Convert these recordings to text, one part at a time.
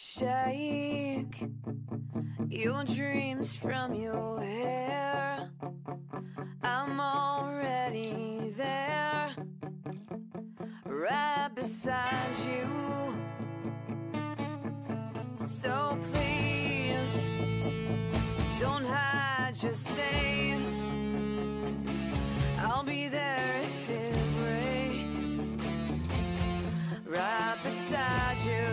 Shake your dreams from your hair. I'm already there, right beside you. So please, don't hide your safe. I'll be there if it breaks, right beside you.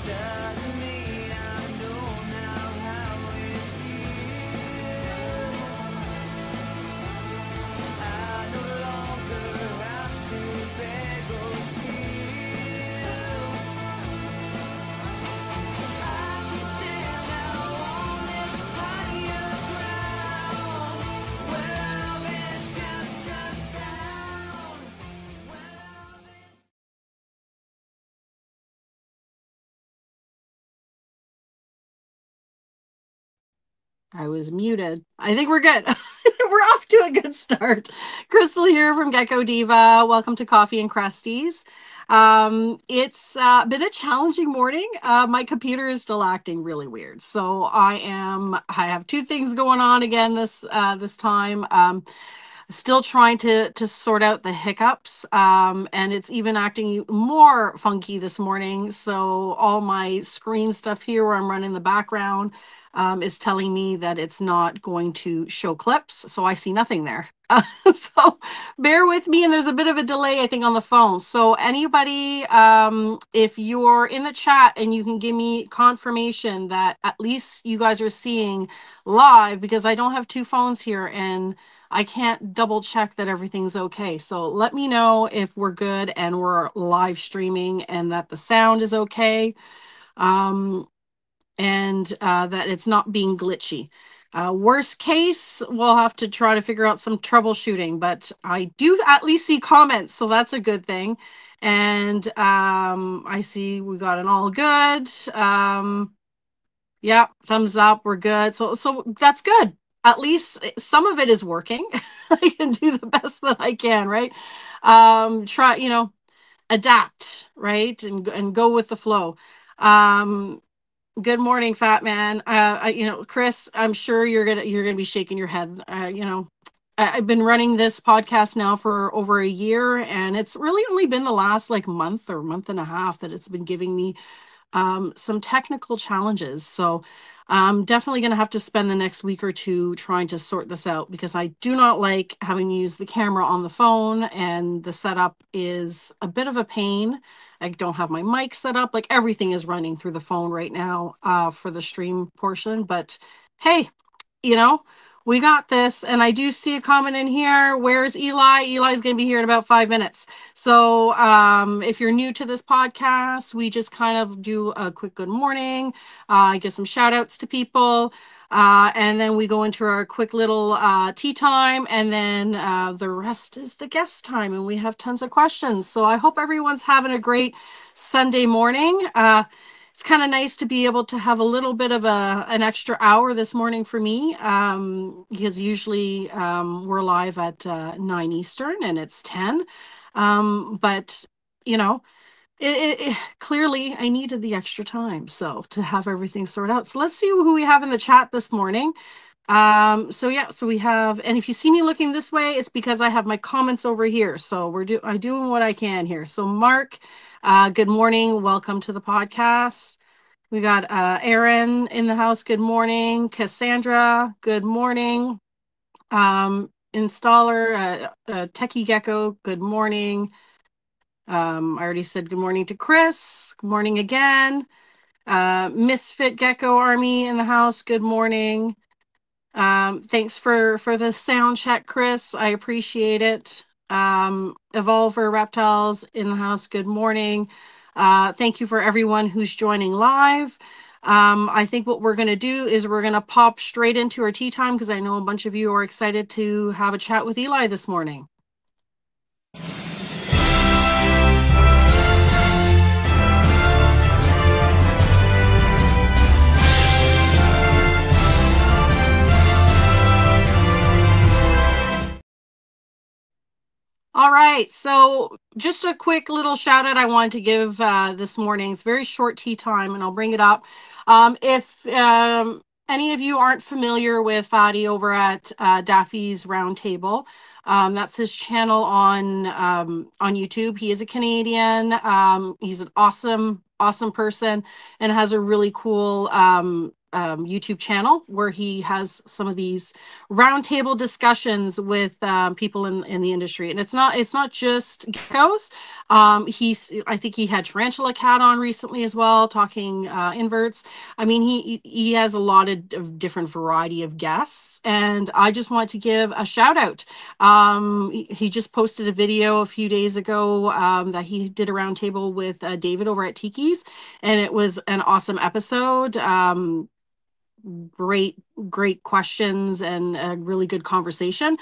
Suddenly I know now how it feels. I no longer have to beg or steal. I can stand now on this higher ground, where love is just a sound. Where love is I was muted. I think we're good. We're off to a good start. Crystal here from Gecko Diva. Welcome to Coffee and Cresties. It's been a challenging morning. My computer is still acting really weird. So I have two things going on again this time. Still trying to sort out the hiccups, and it's even acting more funky this morning. So all my screen stuff here where I'm running the background is telling me that it's not going to show clips, so I see nothing there. So bear with me, and there's a bit of a delay, I think, on the phone. So anybody, if you're in the chat and you can give me confirmation that at least you guys are seeing live, because I don't have two phones here and I can't double check that everything's okay. So let me know if we're good and we're live streaming and that the sound is okay, and that it's not being glitchy. Worst case, we'll have to try to figure out some troubleshooting, but I do at least see comments, so that's a good thing. And I see we got an all good. Yeah, thumbs up, we're good. So that's good. At least some of it is working. I can do the best that I can, right? Try, adapt, right? And go with the flow. Good morning, fat man. Chris, I'm sure you're gonna be shaking your head. I've been running this podcast now for over a year, and it's really only been the last month or month and a half that it's been giving me some technical challenges. So I'm definitely going to have to spend the next week or two trying to sort this out, because I do not like having to use the camera on the phone, and the setup is a bit of a pain. I don't have my mic set up. Everything is running through the phone right now for the stream portion. But hey, we got this. And I do see a comment in here. Where's Eli? Eli's going to be here in about 5 minutes. So if you're new to this podcast, we just kind of do a quick good morning, give some shout outs to people, and then we go into our quick little tea time, and then the rest is the guest time, and we have tons of questions. So I hope everyone's having a great Sunday morning. It's kind of nice to be able to have a little bit of an extra hour this morning for me, because usually we're live at 9 Eastern and it's 10. But clearly I needed the extra time, so to have everything sorted out. So let's see who we have in the chat this morning. So we have, and if you see me looking this way, it's because I have my comments over here. So I'm doing what I can here. So Mark, good morning. Welcome to the podcast. We got Aaron in the house. Good morning. Cassandra, good morning. Installer, Techie Gecko, good morning. I already said good morning to Chris. Good morning again. Misfit Gecko Army in the house. Good morning. Thanks for the sound check, Chris. I appreciate it. Evolver Reptiles in the house. Good morning. Thank you for everyone who's joining live. I think what we're going to do is we're going to pop straight into our tea time, because I know a bunch of you are excited to have a chat with Eli this morning. All All right. So, just a quick little shout out I wanted to give this morning's very short tea time, and I'll bring it up. If any of you aren't familiar with Fadi over at Daffy's Roundtable, that's his channel on YouTube. He is a Canadian. He's an awesome person, and has a really cool YouTube channel where he has some of these roundtable discussions with people in the industry. And it's not just geckos. I think he had Tarantula Cat on recently as well, talking inverts. I mean, he has a lot of different variety of guests, and I just want to give a shout out. He just posted a video a few days ago that he did a roundtable with David over at Tiki's, and it was an awesome episode. Great questions and a really good conversation.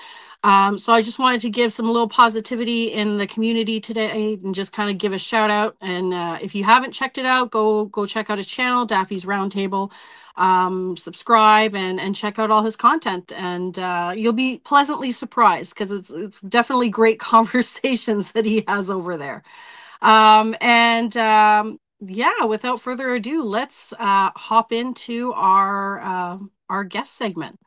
So I just wanted to give some little positivity in the community today and just kind of give a shout out. And if you haven't checked it out, go check out his channel, Daffy's Roundtable. Subscribe and check out all his content, and you'll be pleasantly surprised because it's definitely great conversations that he has over there. And yeah, without further ado, let's hop into our guest segment.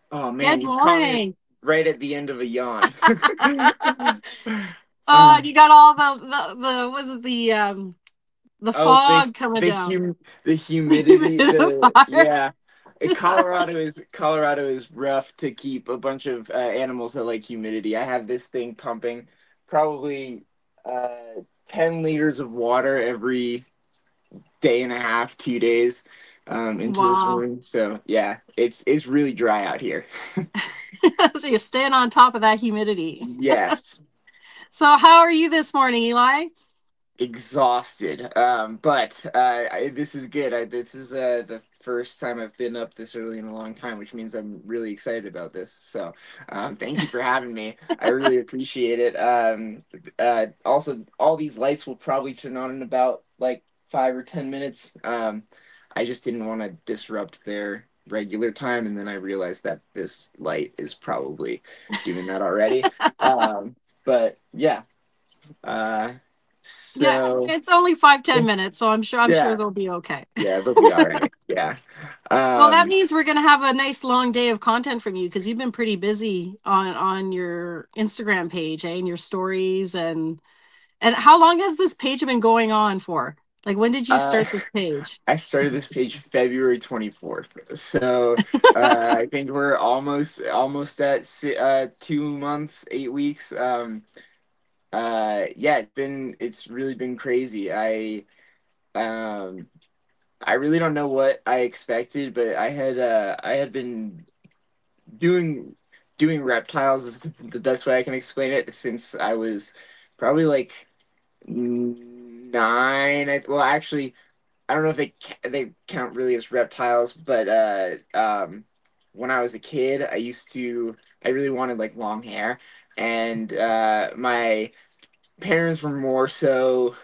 Oh man, Good you caught me morning. right at the end of a yawn. Oh, you got all the was it the Oh, fog coming down. the humidity, Humidifier. yeah. Colorado is rough to keep a bunch of animals that like humidity. I have this thing pumping probably 10 liters of water every day and a half, 2 days into this Wow. room. So yeah, it's really dry out here. So you're staying on top of that humidity. Yes. So how are you this morning, Eli? Exhausted. But this is good. This is the first time I've been up this early in a long time, which means I'm really excited about this. So, thank you for having me. I really appreciate it. Also, all these lights will probably turn on in about like 5 or 10 minutes. I just didn't want to disrupt their regular time, and then I realized that this light is probably doing that already. But yeah. Uh, Yeah, so it's only 5-10 minutes, so I'm sure yeah, they'll be okay. yeah, they'll be all right. Yeah. Well, that Um, means we're gonna have a nice long day of content from you because you've been pretty busy on your Instagram page, eh, and your stories and how long has this page been going on for? Like when did you uh, start this page? I started this page February 24th. So, I think we're almost at 2 months, 8 weeks. Yeah, it's really been crazy. Um, I really don't know what I expected, but I had been doing reptiles is the best way I can explain it since I was probably like nine. Well, actually, I don't know if they count really as reptiles, but when I was a kid, I really wanted like long hair, and my parents were more so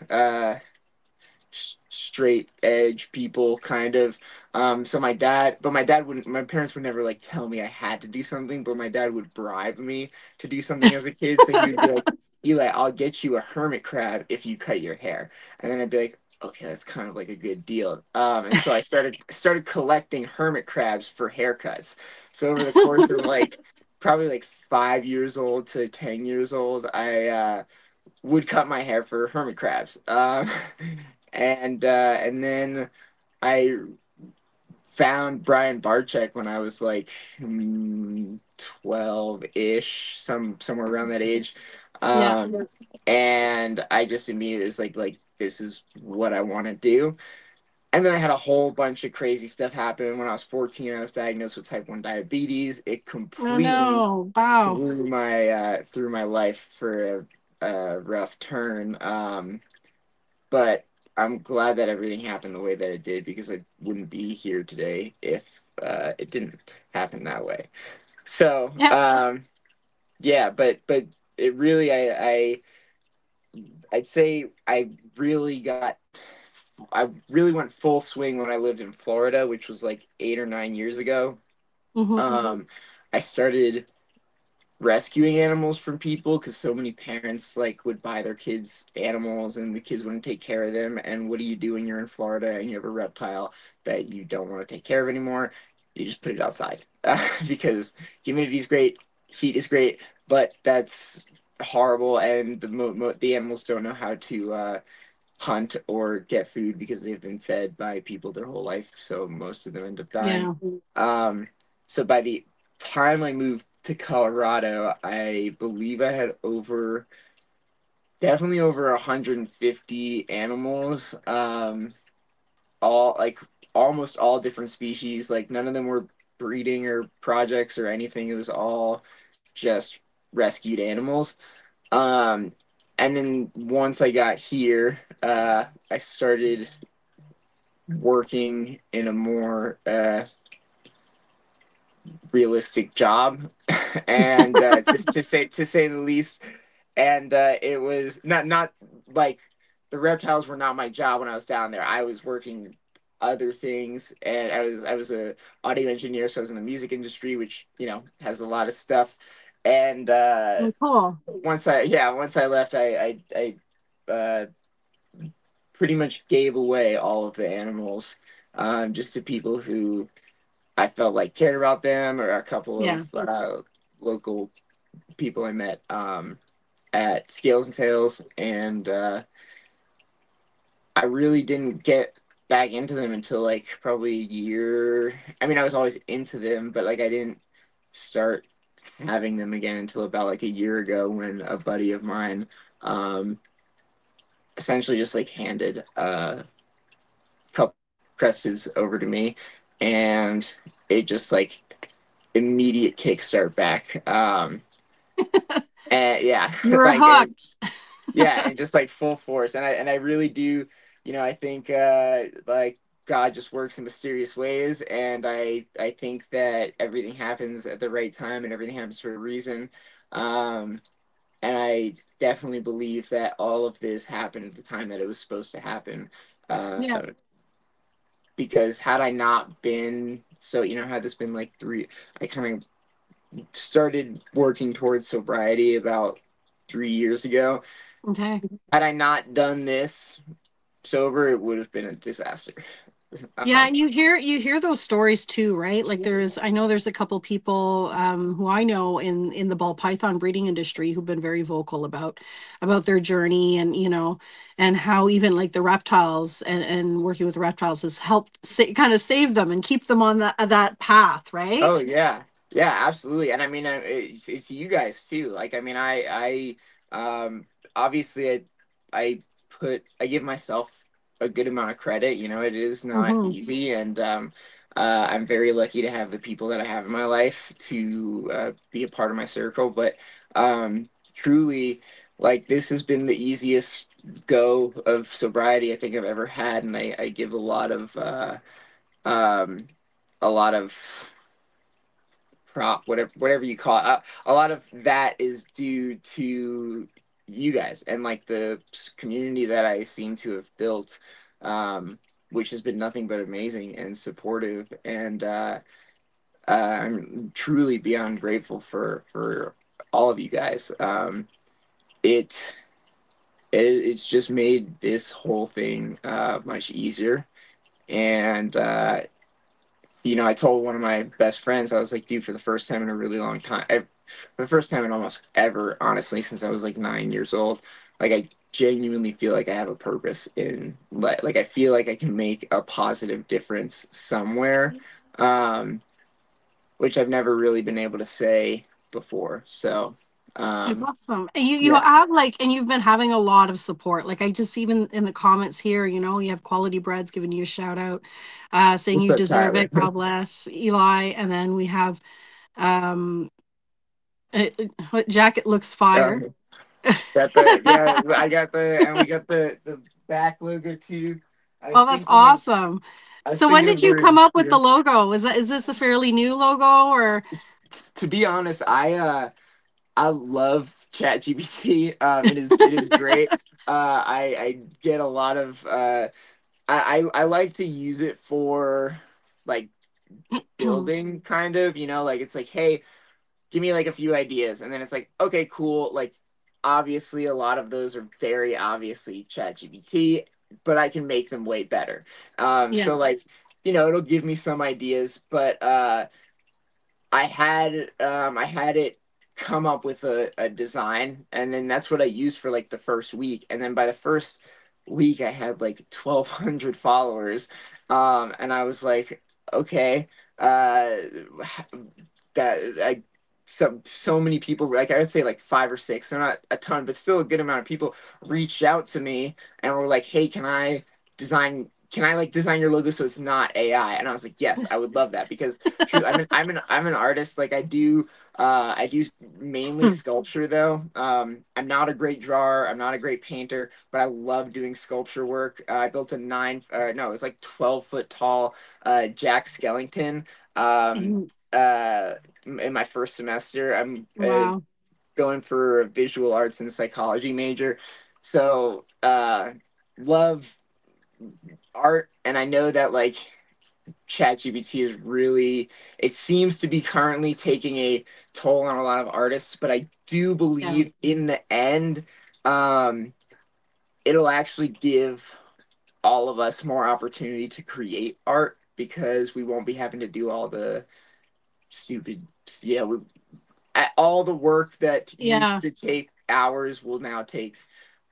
straight edge people kind of. So my parents would never like tell me I had to do something, but my dad would bribe me to do something as a kid. So he would be like, Eli, I'll get you a hermit crab if you cut your hair. And then I'd be like, okay, that's kind of like a good deal. And so I started collecting hermit crabs for haircuts. So over the course of like probably like 5 years old to 10 years old, I would cut my hair for hermit crabs. And then I found Brian Barczyk when I was like 12-ish, somewhere around that age. Yeah. And I just immediately was like this is what I want to do. And then I had a whole bunch of crazy stuff happen. When I was 14, I was diagnosed with type 1 diabetes. It Oh completely no. Wow. threw my life for a rough turn. But I'm glad that everything happened the way that it did, because I wouldn't be here today if it didn't happen that way. So Yeah. yeah, but it really, I'd say I really went full swing when I lived in Florida, which was like 8 or 9 years ago. Hmm. I started rescuing animals from people, because so many parents like would buy their kids animals and the kids wouldn't take care of them. And what do you do when you're in Florida and you have a reptile that you don't want to take care of anymore? You just put it outside, because humidity is great, heat is great, but that's horrible, and the animals don't know how to hunt or get food because they've been fed by people their whole life, so most of them end up dying. Yeah. Um, so by the time I moved to Colorado, I believe I had definitely over 150 animals, all like almost all different species. Like none of them were breeding or projects or anything. It was all just rescued animals. Um, and then once I got here, I started working in a more realistic job, and to say the least. And it was not like the reptiles were not my job when I was down there. I was working other things, and I was a audio engineer, so I was in the music industry, which has a lot of stuff. And Cool. once I left, I pretty much gave away all of the animals, just to people who I felt like cared about them, or a couple Yeah. of local people I met at Scales and Sales, and I really didn't get back into them until like probably a year. I mean, I was always into them, but like I didn't start having them again until about like a year ago, when a buddy of mine um, essentially just like handed a couple Crested over to me, and it just like immediate kickstart back. And yeah, You were like hooked. yeah, and just like full force. And I really do, I think like God just works in mysterious ways, and I think that everything happens at the right time and everything happens for a reason. Um, and I definitely believe that all of this happened at the time that it was supposed to happen. Uh, Yeah. because had I not been, so had this been like I kind of started working towards sobriety about 3 years ago. Okay. Had I not done this sober, it would have been a disaster. Yeah, Um, and you hear those stories too, right? Like I know there's a couple people who I know in the ball python breeding industry who've been very vocal about their journey, and and how even like the reptiles and working with reptiles has helped kind of save them and keep them on that path, oh right? yeah, yeah, absolutely. And I mean, it's you guys too. Like, I mean, obviously, I give myself a good amount of credit. It is not Hmm. easy, and I'm very lucky to have the people that I have in my life to be a part of my circle. But truly, like, this has been the easiest go of sobriety I think I've ever had, and I give um, a lot of prop, whatever you call it. A lot of that is due to you guys and like the community that I seem to have built, which has been nothing but amazing and supportive. And I'm truly beyond grateful for all of you guys. It it's just made this whole thing much easier. And I told one of my best friends, I was like, dude, for the first time in a really long time, for the first time in almost ever, honestly, since I was like 9 years old, like I genuinely feel like I have a purpose in, like I feel like I can make a positive difference somewhere, um, which I've never really been able to say before. So, That's um, awesome. And you yeah, have like, and you've been having a lot of support. Like I just even in the comments here, you have Quality Breads giving you a shout out, saying what's you up, deserve Tyler? it. God bless Eli. And then we have um what jacket looks fire. Got the yeah, I got the and we got the back logo too. I was Oh, that's thinking of awesome. I was So when thinking did of you come words up with the too. logo? Is this a fairly new logo or? To be honest, I love ChatGPT. It is great. I get a lot of I like to use it for like building kind of, like it's like, hey, give me like a few ideas, and then it's like, okay, cool. Like obviously a lot of those are very obviously ChatGPT, but I can make them way better. Yeah, So like, it'll give me some ideas, but I had it come up with a design, and then that's what I used for like the first week. And then by the first week I had like 1,200 followers. And I was like, okay, uh that I so many people, like I would say like five or six, so not a ton, but still a good amount of people reached out to me and were like, hey, can I like design your logo so it's not AI? And I was like, yes, I would love that, because true, I'm an artist. Like I do mainly sculpture though. I'm not a great drawer. I'm not a great painter, but I love doing sculpture work. I built a no, it was like 12-foot tall Jack Skellington. Um, Mhm. uh, in my first semester. I'm Wow. going for a visual arts and psychology major, so love art, and I know that like ChatGPT is really, it seems to be currently taking a toll on a lot of artists, but I do Yeah. believe in the end, um, it'll actually give all of us more opportunity to create art, because we won't be having to do all the stupid, we, all the work that used Yeah. to take hours will now take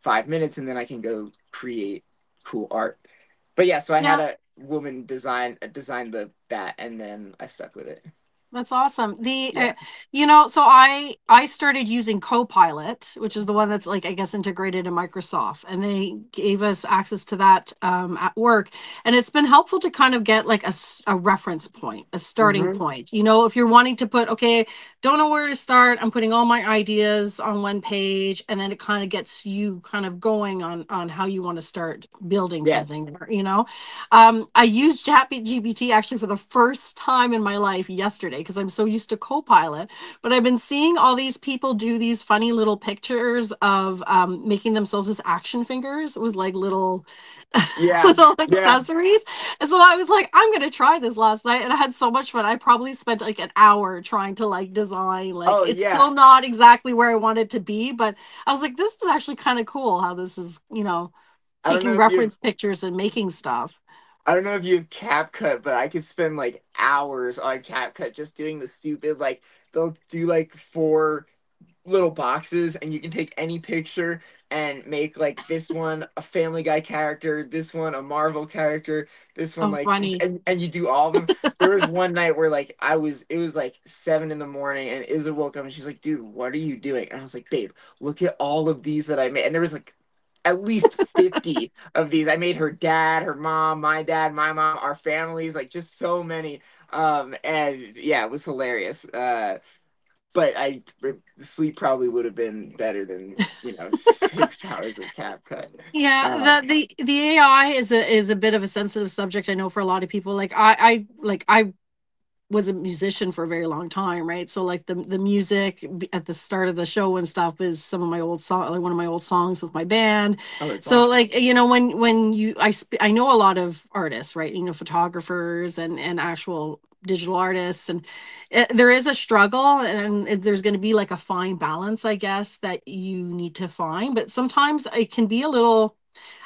5 minutes, and then I can go create cool art. But yeah, so I had Yeah. a woman design the that, and then I stuck with it. That's awesome. Yeah. So I started using Copilot, which is the one that's like I guess integrated in Microsoft, and they gave us access to that at work, and it's been helpful to kind of get like a reference point, a starting Hmm. point. If you're wanting to put, okay, don't know where to start, I'm putting all my ideas on one page, and then it kind of gets you kind of going on how you want to start building Yes. something. I used ChatGPT actually for the first time in my life yesterday because I'm so used to Copilot. But I've been seeing all these people do these funny little pictures of making themselves as action fingers with like little Yeah. little Yeah. accessories. And so I was like, I'm gonna try this last night, and I had so much fun. I probably spent like an hour trying to like design. Like Oh it's yeah. still not exactly where I want it to be, but I was like, this is actually kind of cool how this is, I don't taking know if you reference pictures and making stuff. I don't know if you have CapCut, but I could spend like hours on CapCut just doing the stupid, like they'll do like four little boxes, and you can take any picture and make like this one a Family Guy character, this one a Marvel character, this one Oh, like, funny. and you do all of them. There was one night where like it was like 7 in the morning, and Izza woke up and she's like, dude, what are you doing? And I was like, babe, look at all of these that I made. And there was like at least 50 of these. I made her dad, her mom, my dad, my mom, our families, like just so many. And yeah, it was hilarious. But sleep probably would have been better than 6 hours of CapCut. Yeah, Um, the AI is a bit of a sensitive subject. I know for a lot of people. I was a musician for a very long time, right? So like the music at the start of the show and stuff is some of my old song, like one of my old songs with my band. oh, it's So awesome. like when I know a lot of artists, right? Photographers and actual digital artists, and there is a struggle, and there's going to be like a fine balance, I guess, that you need to find. But sometimes it can be a little.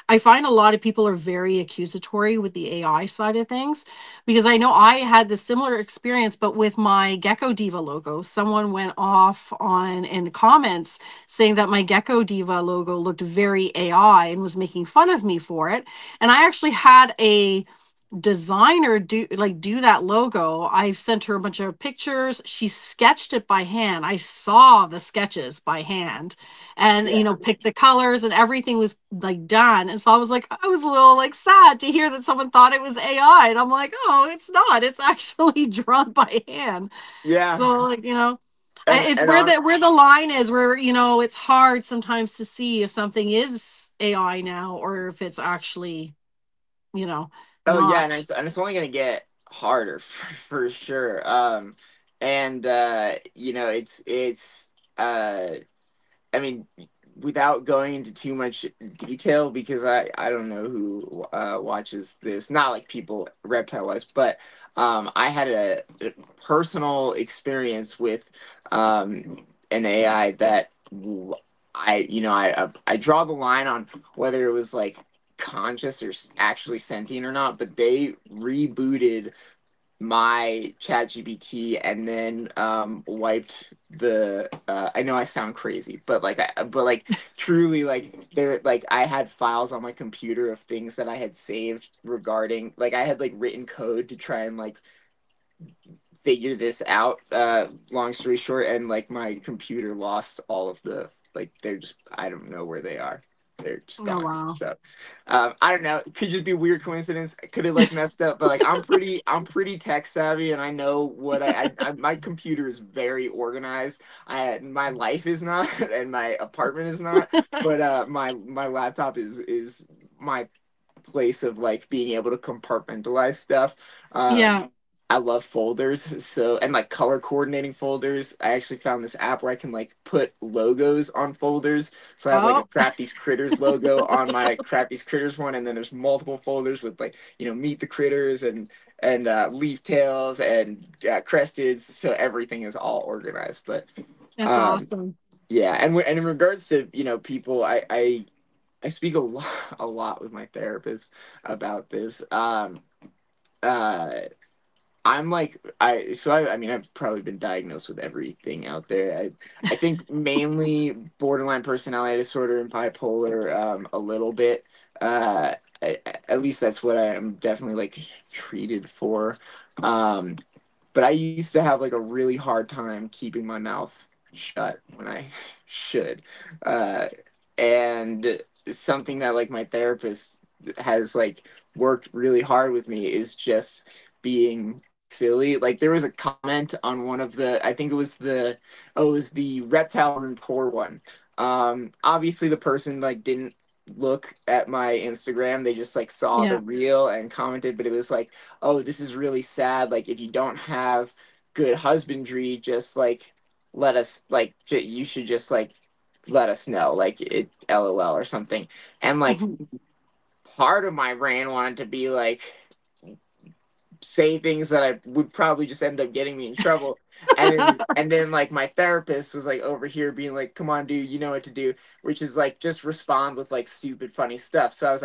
I find a lot of people are very accusatory with the AI side of things because I know I had the similar experience, but with my Gecko Diva logo, someone went off on in comments saying that my Gecko Diva logo looked very AI and was making fun of me for it. And I actually had a designer do that logo. I sent her a bunch of pictures. She sketched it by hand. I saw the sketches by hand and Yeah. picked the colors, and everything was like done. And so I was a little like sad to hear that someone thought it was AI. And I'm like, oh, it's not. It's actually drawn by hand. Yeah. So And it's and on where the line is where it's hard sometimes to see if something is AI now or if it's actually, you know, Oh yeah, and not. it's only gonna get harder for sure. And you know, it's uh I mean, without going into too much detail, because I don't know who watches this, not like people reptile wise, but I had a personal experience with an AI that I draw the line on whether it was like conscious or actually sentient or not, but they rebooted my chat gpt and then wiped the I know I sound crazy, but like truly, like there, like I had files on my computer of things that I had saved regarding, like I had like written code to try and like figure this out, long story short, and like my computer lost all of the, like they're just, I don't know where they are, they're just Oh gone. wow. So I don't know, it could just be a weird coincidence, could have like messed up, but like I'm pretty tech savvy, and I know what my computer is very organized. My life is not and my apartment is not, but my laptop is my place of like being able to compartmentalize stuff. Yeah. I love folders, so, and like color coordinating folders. I actually found this app where I can like put logos on folders. So I have like a Oh. Crafty's Critters logo on my Crafty's Critters one, and then there's multiple folders with like, Meet the Critters and Leaf Tails and Crested. So everything is all organized. But That's um, awesome. yeah, and in regards to people, I speak a lot with my therapist about this. Uh, I'm like, I mean, I've probably been diagnosed with everything out there. I think mainly borderline personality disorder and bipolar, a little bit. Uh, at least that's what I am definitely like treated for. Um, but I used to have like a really hard time keeping my mouth shut when I should. Uh, and something that like my therapist has like worked really hard with me is just being silly. Like there was a comment on one of the, I think it was it was the reptile and poor one. Obviously the person like didn't look at my Instagram. They just like saw the Yeah. reel and commented, but it was like, oh, this is really sad. Like if you don't have good husbandry, just like let us, like you should just like let us know, like it LOL or something. And like Mhm. part of my brain wanted to be like, say things that I would probably just end up getting me in trouble. And then like my therapist was like over here being like, "Come on, dude, you know what to do," which is like just respond with like stupid funny stuff. So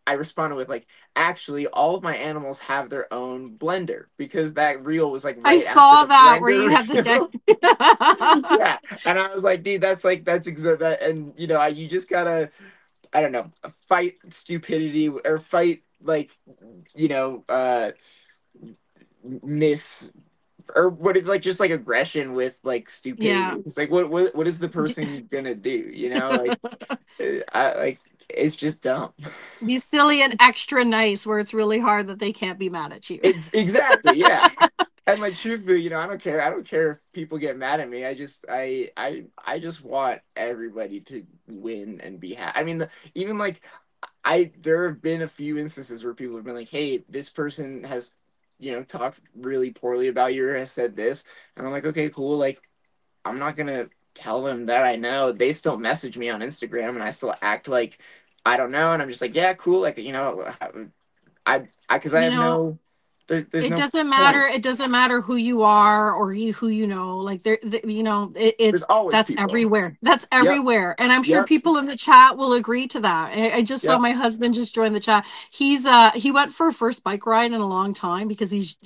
I responded with like, "Actually, all of my animals have their own blender," because that reel was like I right after saw the that where you blender had the deck. reel. Yeah, and I was like, "Dude, that's exact that," and you just gotta, I don't know, fight stupidity or fight like, you know, miss or what if like just like aggression with like stupidity. Yeah. It's like what is the person gonna do? Like I like it's just dumb. Be silly and extra nice where it's really hard that they can't be mad at you. Exactly, yeah. And like truthfully, I don't care. I don't care if people get mad at me. I just want everybody to win and be happy. I mean, even like there have been a few instances where people have been like, "Hey, this person has, talked really poorly about you or has said this," and I'm like, "Okay, cool." Like, I'm not gonna tell them that I know. They still message me on Instagram, and I still act like I don't know, and I'm just like, "Yeah, cool." Like, because I You have know, there's it no doesn't matter. point. It doesn't matter who you are or who you know. Like it There's always that's people. everywhere. That's Yep, everywhere. And I'm sure yep. people in the chat will agree to that. I just saw Yep. my husband just join the chat. He went for a first bike ride in a long time because he's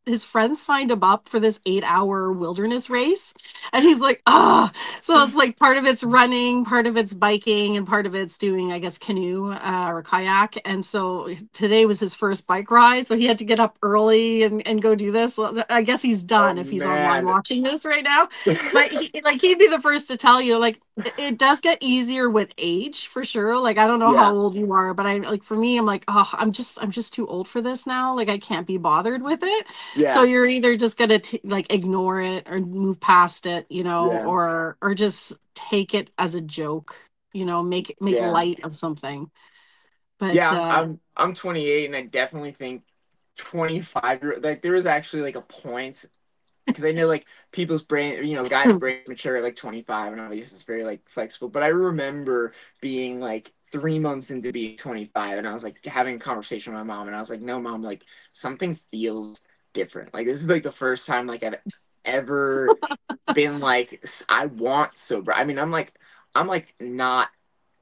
his friends signed him up for this 8-hour wilderness race. And he's like, ah, so it's like part of it's running, part of it's biking, and part of it's doing, I guess, canoe or kayak. And so today was his first bike ride. So he had to get up early and go do this. So I guess he's Oh done if he's online man. watching this right now. But he'd be the first to tell you, like, it does get easier with age for sure. Like, I don't know how Yeah. old you are, but I like for me, I'm like, oh, I'm just too old for this now. Like, I can't be bothered with it. So Yeah. you're either just gonna like ignore it or move past it, Yeah. or just take it as a joke. make Yeah. light of something. But Yeah, I'm 28, and I definitely think 25 like there was actually like a point, because I know like people's brain, guys' brains mature at like 25, and obviously it's very like flexible. But I remember being like 3 months into being 25, and I was like having a conversation with my mom, and I was like, "No, mom, like something feels different. Like this is like the first time like I've ever been like I want sober. I mean, I'm like not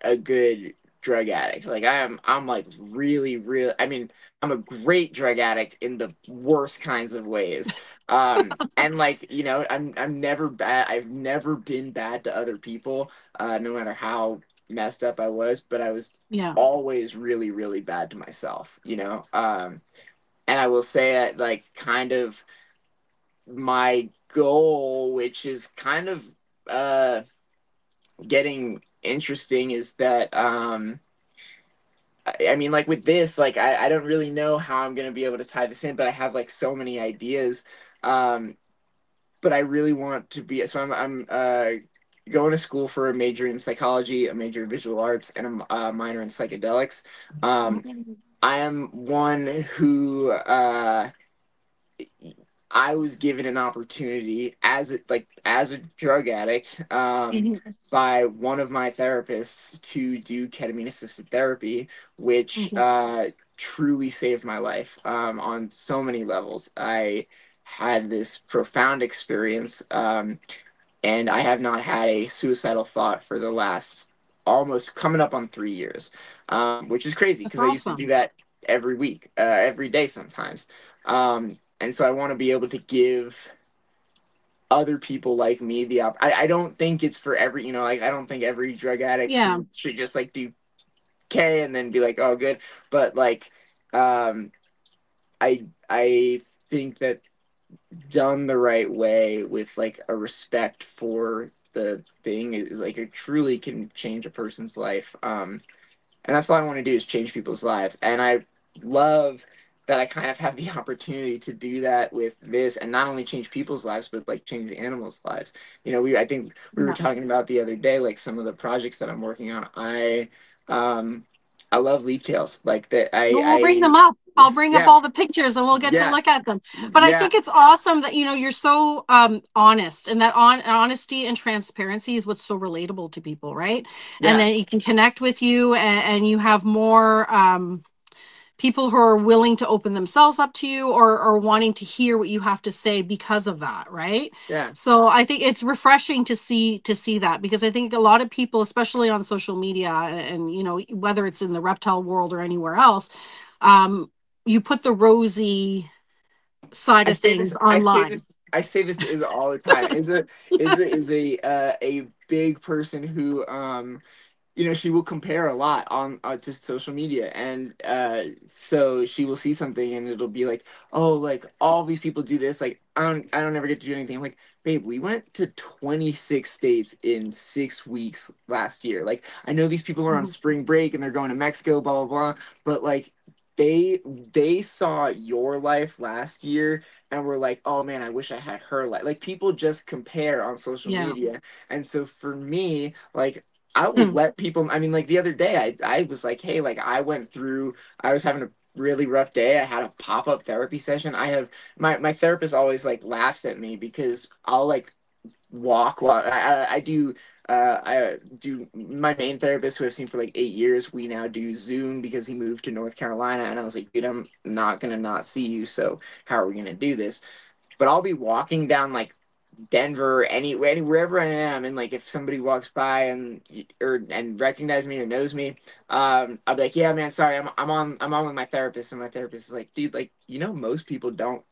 a good drug addict. Like I'm like really, really. I mean, I'm a great drug addict in the worst kinds of ways. And like I'm never bad. I've never been bad to other people, no matter how messed up I was. But I was yeah, always really, really bad to myself. And I will say that like kind of my goal, which is kind of uh getting interesting, is that I mean, like with this, like I don't really know how I'm gonna be able to tie this in, but I have like so many ideas. Um, but I really want to be, so I'm going to school for a major in psychology, a major in visual arts, and a minor in psychedelics. Um, I am one who I was given an opportunity as a drug addict, Mhm. by one of my therapists to do ketamine assisted therapy, which Mhm. truly saved my life, on so many levels. I had this profound experience, and I have not had a suicidal thought for the last almost coming up on 3 years, which is crazy That's because I used to do awesome. that every week, every day sometimes. And so I want to be able to give other people like me I don't think it's for every, like I don't think every drug addict Yeah, should just like do K and then be like, oh, good. But like, um, I think that done the right way with like a respect for the thing is like it truly can change a person's life. And that's all I want to do is change people's lives. And I love that I kind of have the opportunity to do that with this, and not only change people's lives, but like change animals' lives. I think we were yeah. talking about the other day, like some of the projects that I'm working on. Um, I love leaf tails. Like that. Well, we'll bring them up. I'll bring up Yeah, all the pictures and we'll get to yeah, look at them. But I yeah, think it's awesome that you're so honest, and that honesty and transparency is what's so relatable to people, right? And yeah, then you can connect with you, and you have more people who are willing to open themselves up to you, or wanting to hear what you have to say because of that, right? yeah, So I think it's refreshing to see that, because I think a lot of people, especially on social media, and whether it's in the reptile world or anywhere else, um you put the rosy side I of say this. things I say online. this. I say this is all the time. Is a big person who she will compare a lot on to social media, and so she will see something and it'll be like, oh, like all these people do this, like I don't ever get to do anything. I'm like, babe, we went to 26 states in 6 weeks last year. Like I know these people are on Mhm. spring break and they're going to Mexico, blah blah blah, but like they saw your life last year and were like, oh man, I wish I had her life. Like people just compare on social Yeah. media. And so for me, like I will let people. I mean, like the other day, I was like, hey, like I was having a really rough day. I had a pop up therapy session. I have my therapist always like laughs at me because I'll like walk while I do. I do my main therapist who I've seen for like 8 years. We now do Zoom because he moved to North Carolina, and I was like, dude, I'm not gonna not see you. So how are we gonna do this? But I'll be walking down like Denver, wherever I am, and like if somebody walks by and recognize me or knows me, I'll be like, yeah, man, sorry, I'm on with my therapist, and my therapist is like, dude, like most people don't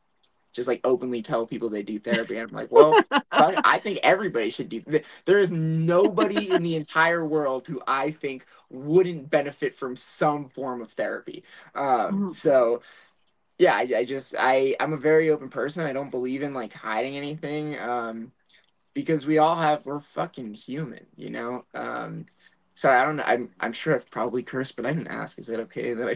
just like openly tell people they do therapy, and I'm like, well, I think everybody should do. There is nobody in the entire world who I think wouldn't benefit from some form of therapy. Mhm. So yeah, I'm a very open person. I don't believe in like hiding anything, because we're fucking human. Sorry, I don't know. I'm sure I've probably cursed, but I didn't ask. Is it okay that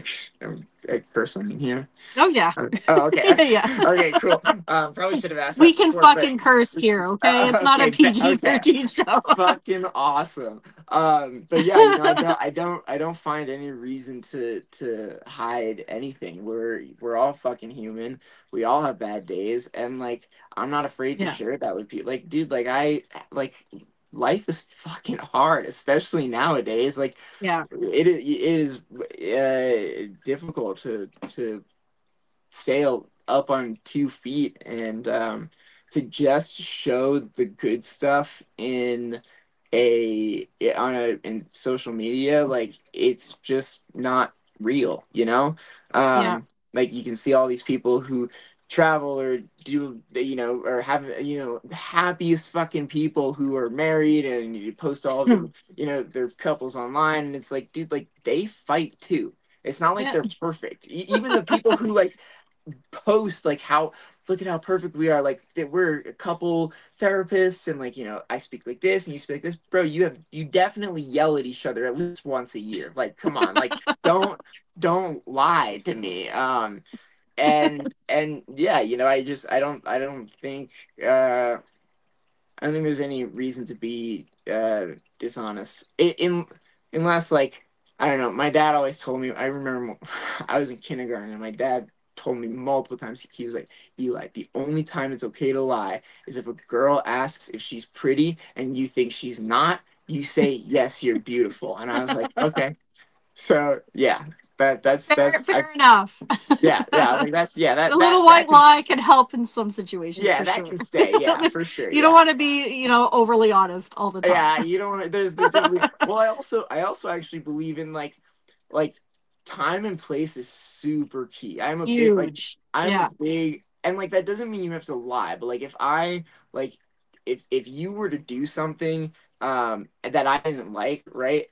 I curse on here? Oh yeah. Oh, okay. Yeah, yeah. Okay, cool. Probably should have asked We that can before, but fucking curse here, okay? It's not a okay, PG okay. 13 show. Fucking awesome. But yeah, you know, I don't find any reason to hide anything. We're all fucking human. We all have bad days, and like I'm not afraid to Yeah. share that with people. Like, dude, like life is fucking hard, especially nowadays. Like, Yeah. it is difficult to sail up on 2 feet and to just show the good stuff in social media, like it's just not real, you know. Yeah. Like you can see all these people who travel or do, you know, or have, you know, the happiest fucking people who are married, and you post all of their, you know, their couples online, and it's like, dude, like they fight too. It's not like Yeah. they're perfect. Even the people who like post like how, look at how perfect we are, like that we're a couple therapists, and like, you know, I speak like this and you speak like this, bro. You definitely yell at each other at least once a year. Like, come on, like don't lie to me. And yeah, you know, I don't think I don't think there's any reason to be dishonest. Unless, like, I don't know. My dad always told me. I remember I was in kindergarten, and my dad told me multiple times. He was like, "Eli, the only time it's okay to lie is if a girl asks if she's pretty and you think she's not. You say yes, you're beautiful." And I was like, "Okay." So yeah, that's I Fair enough. yeah. I was like, that's yeah The that little that white can lie can help in some situations yeah for that sure. can stay, yeah, for sure, You don't yeah. want to be, overly honest all the time. Yeah, you don't. There's definitely. Well, I also actually believe in like time and place is super key. Huge. I'm a Yeah. big, and like that doesn't mean you have to lie, but like like if you were to do something that I didn't like, right?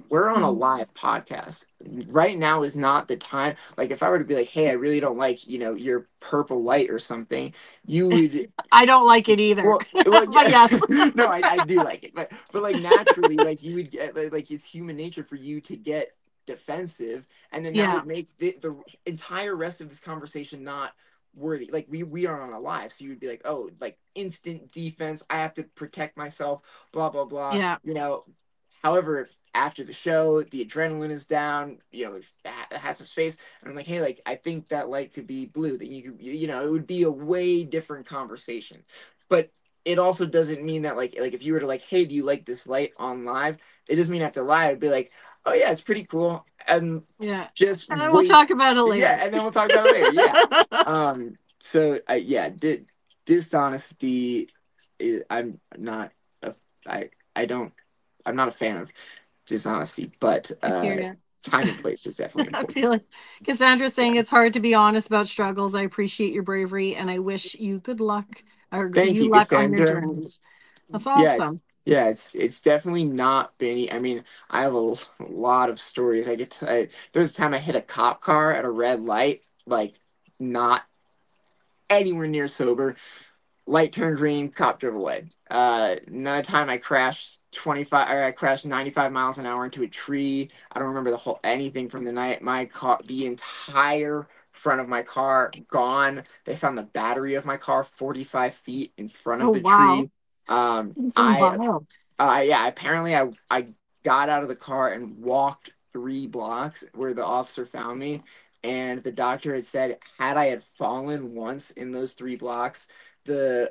We're on a Mhm. live podcast. Right now is not the time. Like if I were to be like, "Hey, I really don't like, you know, your purple light or something," you would. I don't like it either. Well, But yeah. yes. No, I do like it, but like naturally, like you would get like it's human nature for you to get defensive, and then that Yeah. would make the entire rest of this conversation not worthy. Like we are on a live, so you would be like, oh, like instant defense. I have to protect myself. Blah blah blah. Yeah. You know. However, if after the show the adrenaline is down, you know, if it has some space, and I'm like, hey, like I think that light could be blue. Then you could, you know, it would be a way different conversation. But it also doesn't mean that like if you were to like, hey, do you like this light on live? It doesn't mean I have to lie. I'd be like, oh yeah, it's pretty cool, and Yeah. just And then we'll wait. talk about it Yeah, later. and then we'll talk about it later. Yeah. So yeah, dishonesty. I'm not a. I don't. I'm not a fan of dishonesty, but I hear you. time and place is definitely I important. feel like Cassandra's saying Yeah. it's hard to be honest about struggles. I appreciate your bravery and I wish you good luck or Thank you you, luck on your Cassandra. journeys. That's Yeah, awesome. it's definitely not been. I mean, I have a lot of stories. There's a time I hit a cop car at a red light, like not anywhere near sober. Light turned green, cop drove away. Another time I crashed 25, or I crashed 95 miles an hour into a tree. I don't remember the whole anything from the night. My car, the entire front of my car gone. They found the battery of my car 45 feet in front Oh of the wow. tree. Um, It's I wild. yeah, apparently I got out of the car and walked 3 blocks where the officer found me, and the doctor had said had I had fallen once in those 3 blocks, the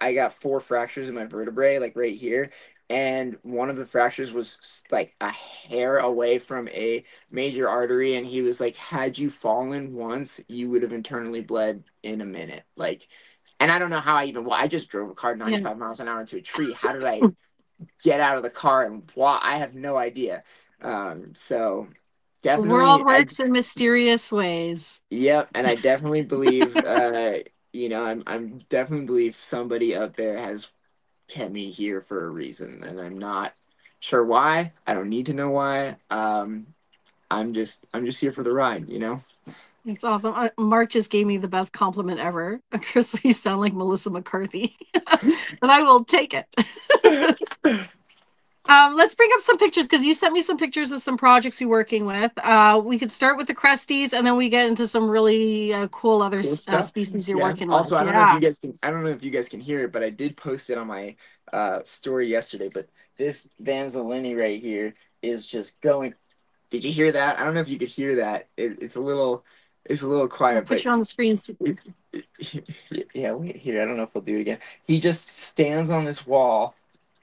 I got 4 fractures in my vertebrae, like right here, and one of the fractures was like a hair away from a major artery, and he was like, had you fallen once, you would have internally bled in a minute, like. And I don't know how well, I just drove a car Yeah. 95 miles an hour into a tree. How did I get out of the car and why? I have no idea. So The world definitely, works in mysterious ways. yep, and I definitely believe, you know, I'm definitely believe somebody up there has kept me here for a reason, and I'm not sure why. I don't need to know why. I'm just here for the ride, you know. It's awesome. Mark just gave me the best compliment ever. Chris, you sound like Melissa McCarthy. And I will take it. Let's bring up some pictures because you sent me some pictures of some projects you're working with. We could start with the Cresties and then we get into some really cool other Cool stuff. species you're Yeah. working with. Also, Yeah. I don't know if you guys can hear it, but I did post it on my story yesterday. But this Vanzolini right here is just going. Did you hear that? I don't know if you could hear that. It's a little I'll quiet, put but you on the screen. yeah. Wait here. I don't know if we'll do it again. He just stands on this wall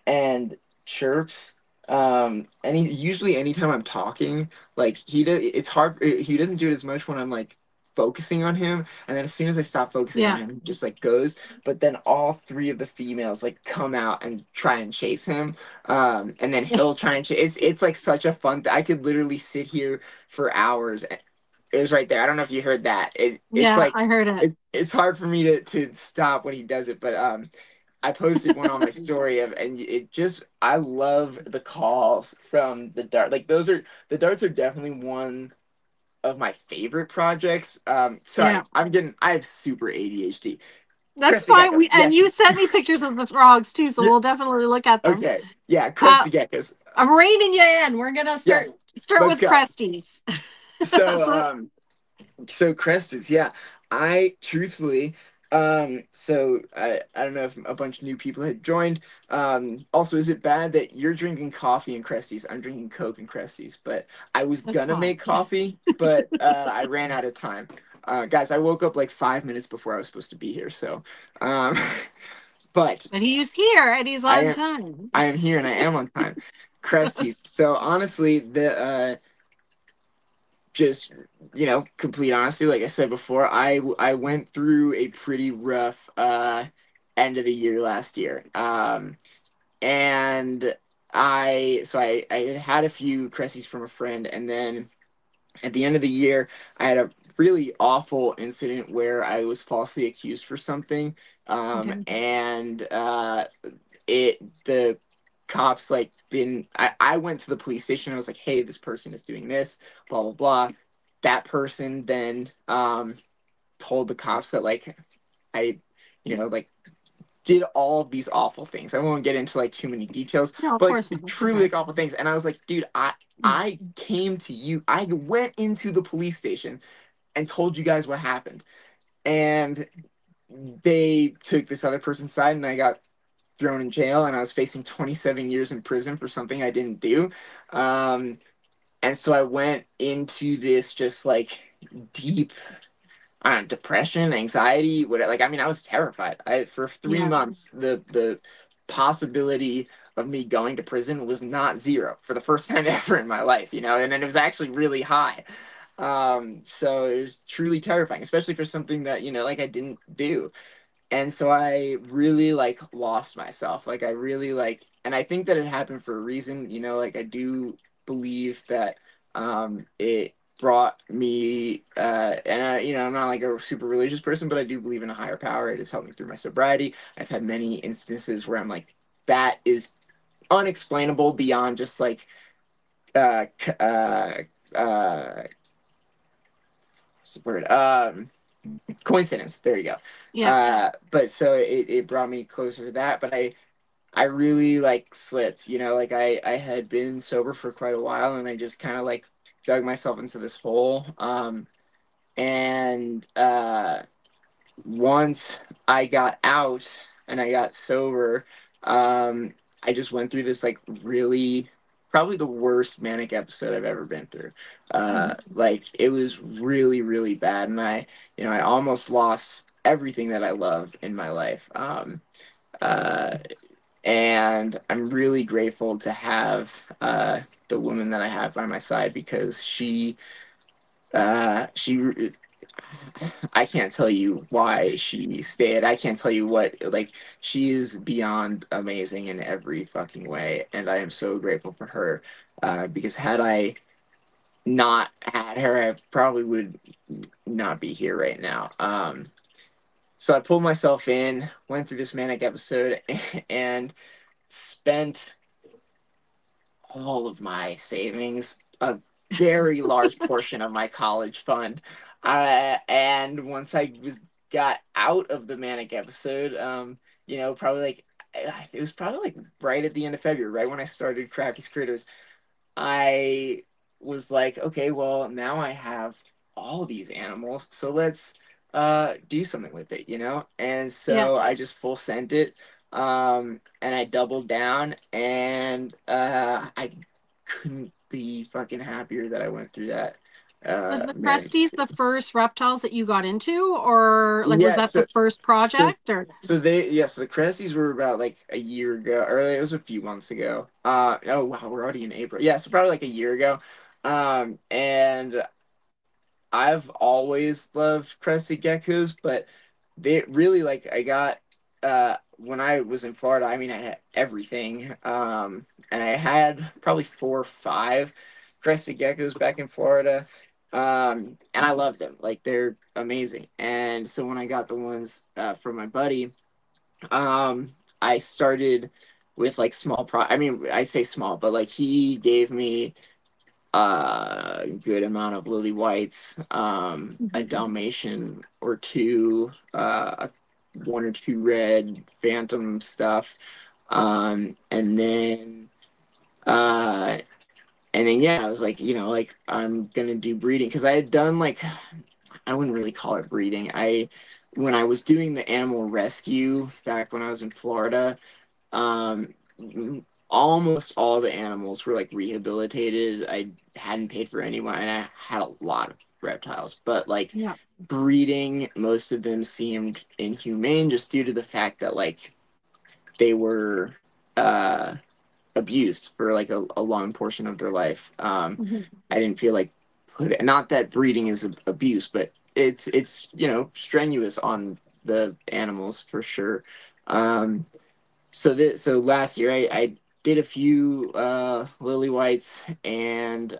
and chirps. Usually anytime I'm talking, like it's hard. He doesn't do it as much when I'm like focusing on him, and then as soon as I stop focusing on Yeah. him, he just like goes. But then all three of the females like come out and try and chase him, and then he'll try and chase. It's like such a fun. I could literally sit here for hours. It was right there. I don't know if you heard that. It's Yeah, like I heard it. it's hard for me to stop when he does it, but I posted one on my story of, and it just, I love the calls from the dart. Like the darts are definitely one of my favorite projects. Sorry, Yeah. I have super ADHD. That's Crested fine. geckos, And yes. you sent me pictures of the frogs too, so Yeah, we'll definitely look at them. okay, yeah, Uh, crested geckos. I'm reining you in. We're gonna start Yes, let's with go. Cresties. So, So so Crested, yeah. I truthfully, so I don't know if a bunch of new people had joined. Also, is it bad that you're drinking coffee and Cresties? I'm drinking Coke and Cresties, but I was that's gonna fine. make coffee, but I ran out of time. Guys, I woke up like 5 minutes before I was supposed to be here, so um, but But he's here and he's I on am time. I am here and I am on time. Cresties. So honestly, the just complete honesty, like I said before, I went through a pretty rough end of the year last year, and I had a few Cresties from a friend, and then at the end of the year I had a really awful incident where I was falsely accused for something, Okay. and the cops like didn't I went to the police station. I was like, hey, this person is doing this, blah blah blah. That person then told the cops that like I like did all of these awful things. I won't get into like too many details, No, of but course like not. It's truly okay. like awful things. And I was like, dude, I came to you. I went into the police station and told you guys what happened. And they took this other person's side, and I got thrown in jail, and I was facing 27 years in prison for something I didn't do. And so I went into this just like deep, I don't know, depression, anxiety, whatever. Like, I mean, I was terrified. For three Yeah. months, the possibility of me going to prison was not zero for the first time ever in my life, and then it was actually really high. So it was truly terrifying, especially for something that, like I didn't do. And so I really like lost myself. Like I really like, and I think that it happened for a reason. Like I do believe that it brought me, and I'm not like a super religious person, but I do believe in a higher power. It has helped me through my sobriety. I've had many instances where I'm like, that is unexplainable beyond just like uh c- uh uh what's the word? Coincidence. There you go. Yeah. But so it brought me closer to that. But I really like slipped. Like I had been sober for quite a while, and I just kind of like dug myself into this hole. And once I got out and I got sober, I just went through this like really, probably the worst manic episode I've ever been through. Mhm. Like it was really, really bad, and I almost lost everything that I love in my life. Uh, and I'm really grateful to have the woman that I have by my side, because she I can't tell you why she stayed. I can't tell you what, like, she is beyond amazing in every fucking way. And I am so grateful for her. Because had I not had her, I probably would not be here right now. So I pulled myself in, went through this manic episode, and spent all of my savings, a very large portion of my college fund. And once I got out of the manic episode, probably like it was probably like right at the end of February, right when I started Crafty's Critters. I was like, okay, well, now I have all these animals, so let's do something with it, you know? And Yeah. so I just full sent it, and I doubled down, and I couldn't be fucking happier that I went through that. Was the Man. Cresties the first reptiles that you got into, or like was Yeah, that the first so project? Or so the Cresties were about like a year ago, or it was a few months ago. Oh wow, we're already in April. Yeah, so probably like a year ago. And I've always loved crested geckos, but they really like I got when I was in Florida, I mean I had everything. And I had probably 4 or 5 crested geckos back in Florida. And I love them. Like they're amazing. And so when I got the ones from my buddy, I started with like small I mean, I say small, but like he gave me a good amount of lily whites, a Dalmatian or two, one or two red phantom stuff, and then uh, yeah, I was like, you know, like I'm gonna do breeding because I had done like I wouldn't really call it breeding. When I was doing the animal rescue back when I was in Florida, um, almost all the animals were like rehabilitated. I hadn't paid for anyone, and I had a lot of reptiles, but like yeah. breeding, most of them seemed inhumane just due to the fact that like they were uh, abused for like a long portion of their life. Mhm. I didn't feel like not that breeding is abuse, but it's you know strenuous on the animals for sure. Um, so last year I did a few lily whites and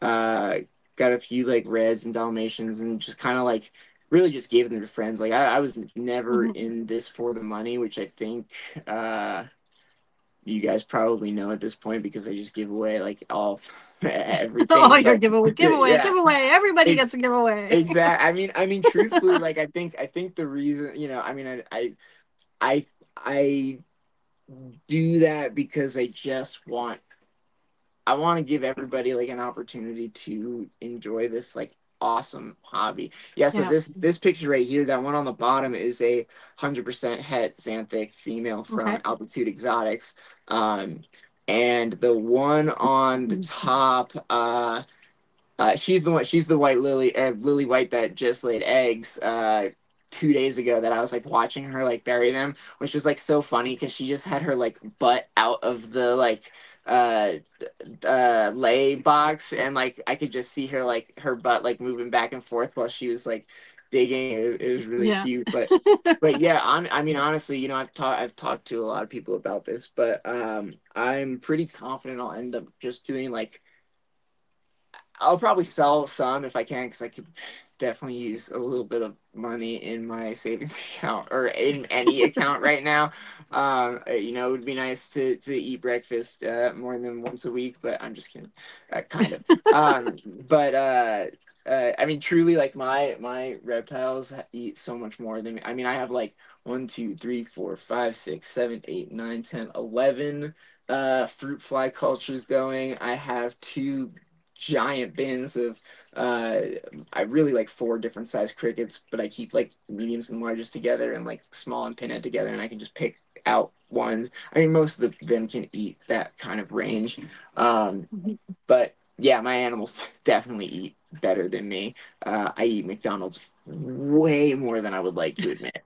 uh got a few like reds and dalmatians and just kind of like really just gave them to friends. Like I was never Mhm. in this for the money, which I think uh you guys probably know at this point because I just give away like all Oh, everything. your But giveaway, giveaway, yeah, giveaway. Everybody gets a giveaway. exactly. I mean, truthfully, like I think the reason, you know, I mean, I I do that because I want to give everybody like an opportunity to enjoy this like awesome hobby. Yeah, so Yeah. this picture right here, that one on the bottom is a 100% het xanthic female from Okay. Altitude Exotics. Um and the one on the top, she's the one. She's the white lily, lily white that just laid eggs 2 days ago. That I was like watching her like bury them, which was like so funny because she just had her like butt out of the like uh lay box, and like I could just see her like her butt like moving back and forth while she was like digging. It was really Yeah. cute, but yeah, I mean honestly, you know, I've talked to a lot of people about this, but I'm pretty confident I'll end up just doing like I'll probably sell some if I can, because I could definitely use a little bit of money in my savings account or in any account right now. You know, it would be nice to eat breakfast more than once a week, but I'm just kidding, kind of. But I mean, truly, like my reptiles eat so much more than me. I mean, I have like 1, 2, 3, 4, 5, 6, 7, 8, 9, 10, 11 fruit fly cultures going. I have 2 giant bins of uh I really like 4 different size crickets, but I keep like mediums and largest together and like small and pinhead together, and I can just pick out ones. I mean, most of them can eat that kind of range. But yeah, my animals definitely eat better than me. I eat McDonald's way more than I would like to admit.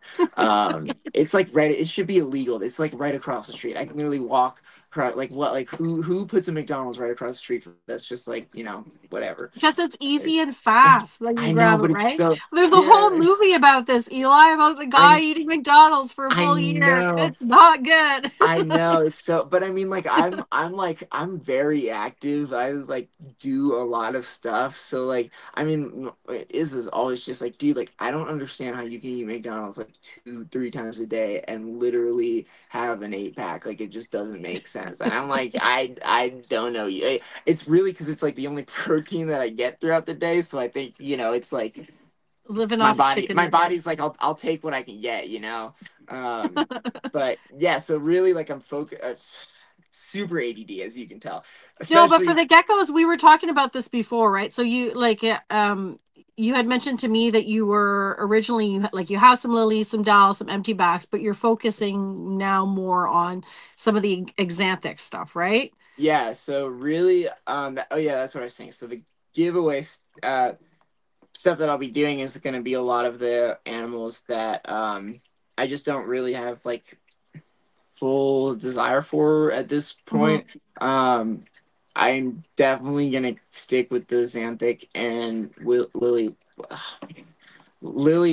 It's like right. It should be illegal. It's like right across the street. I can literally walk across. Like what? Like who puts a McDonald's right across the street? That's just like you know whatever. Because it's easy and fast. Like you I know, grab it, but it's right? so There's a whole yeah. movie about this, Eli, about the guy I eating McDonald's for a I full year. know. It's not good. I know it's so, but I mean, like, I'm very active. I like do a lot of stuff. So, like, I mean, is always just like, dude, like, I don't understand how you can eat McDonald's like 2, 3 times a day and literally have an 8 pack. Like, it just doesn't make sense. And I'm like, I don't know. It's really because it's like the only protein that I get throughout the day. So I think you know, it's like living my off body chicken my body's like nuggets. I'll take what I can get, you know. But yeah, so really like I'm focused, super ADD as you can tell, No, but for especially. the geckos, we were talking about this before, right? So you like you had mentioned to me that you were originally like you have some lilies, some dowels, some empty backs, but you're focusing now more on some of the exanthic stuff, right? Yeah, so really, oh yeah, that's what I was saying. So the giveaway stuff that I'll be doing is going to be a lot of the animals that I just don't really have like full desire for at this Mm-hmm. point. Um, I'm definitely gonna stick with the Xanthic and Lily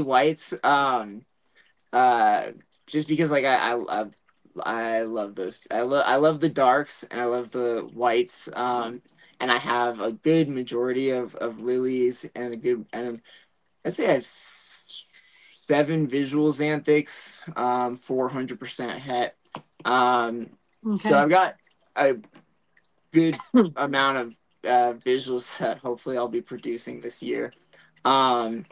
Whites. Uh, just because like I love those. I love the darks and I love the whites. And I have a good majority of lilies and a good and I'd say I have seven visual Xanthics, 400% het. So Okay. I've got a good amount of visuals that hopefully I'll be producing this year. Um,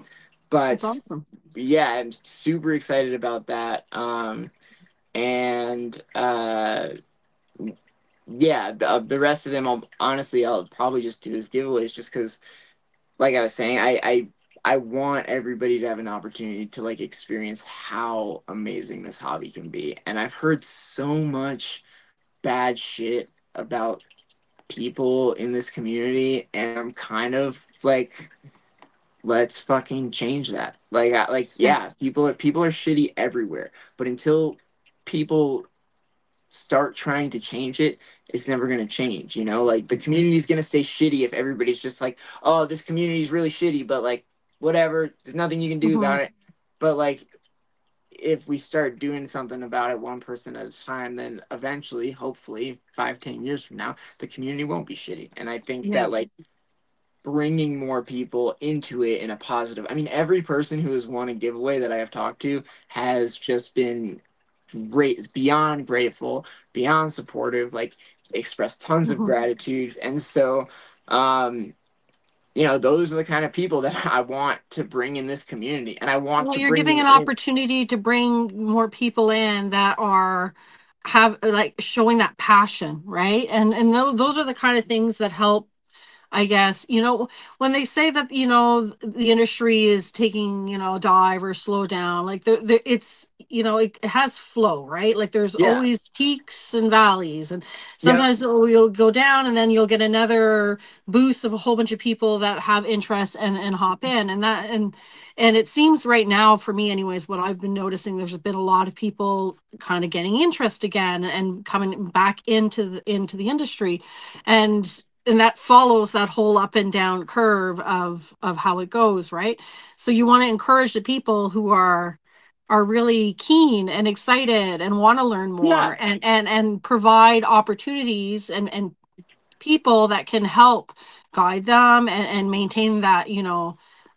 That's but awesome. yeah, I'm super excited about that. And yeah, the rest of them, I'll probably just do as giveaways, just because, like I was saying, I want everybody to have an opportunity to like experience how amazing this hobby can be. And I've heard so much bad shit about people in this community, and I'm kind of like, let's fucking change that. Yeah. Yeah, people are shitty everywhere, but until people start trying to change it, it's never going to change, you know? Like the community's going to stay shitty if everybody's just like, "Oh, this community's really shitty, but like whatever, there's nothing you can do Mm-hmm. about it." But like if we start doing something about it one person at a time, then eventually, hopefully 5, 10 years from now, the community won't be shitty. And I think Yeah. that like bringing more people into it in a positive, I mean, every person who has won a giveaway that I have talked to has just been great, beyond grateful, beyond supportive, like expressed tons of Mm-hmm. gratitude. And so um those are the kind of people that I want to bring in this community, and I want Well, to you're bring giving them an in. opportunity to bring more people in that are have like showing that passion, right? And those are the kind of things that help, I guess, when they say that, the industry is taking, a dive or slow down, like it's, it has flow, right? Like there's Yeah. always peaks and valleys, and Yep. sometimes you'll go down and then you'll get another boost of a whole bunch of people that have interest and hop in. And it seems right now, for me anyways, what I've been noticing, there's been a lot of people kind of getting interest again and coming back into the industry. And that follows that whole up and down curve of how it goes, right? So you want to encourage the people who are really keen and excited and want to learn Yeah. more, and provide opportunities and people that can help guide them and maintain that,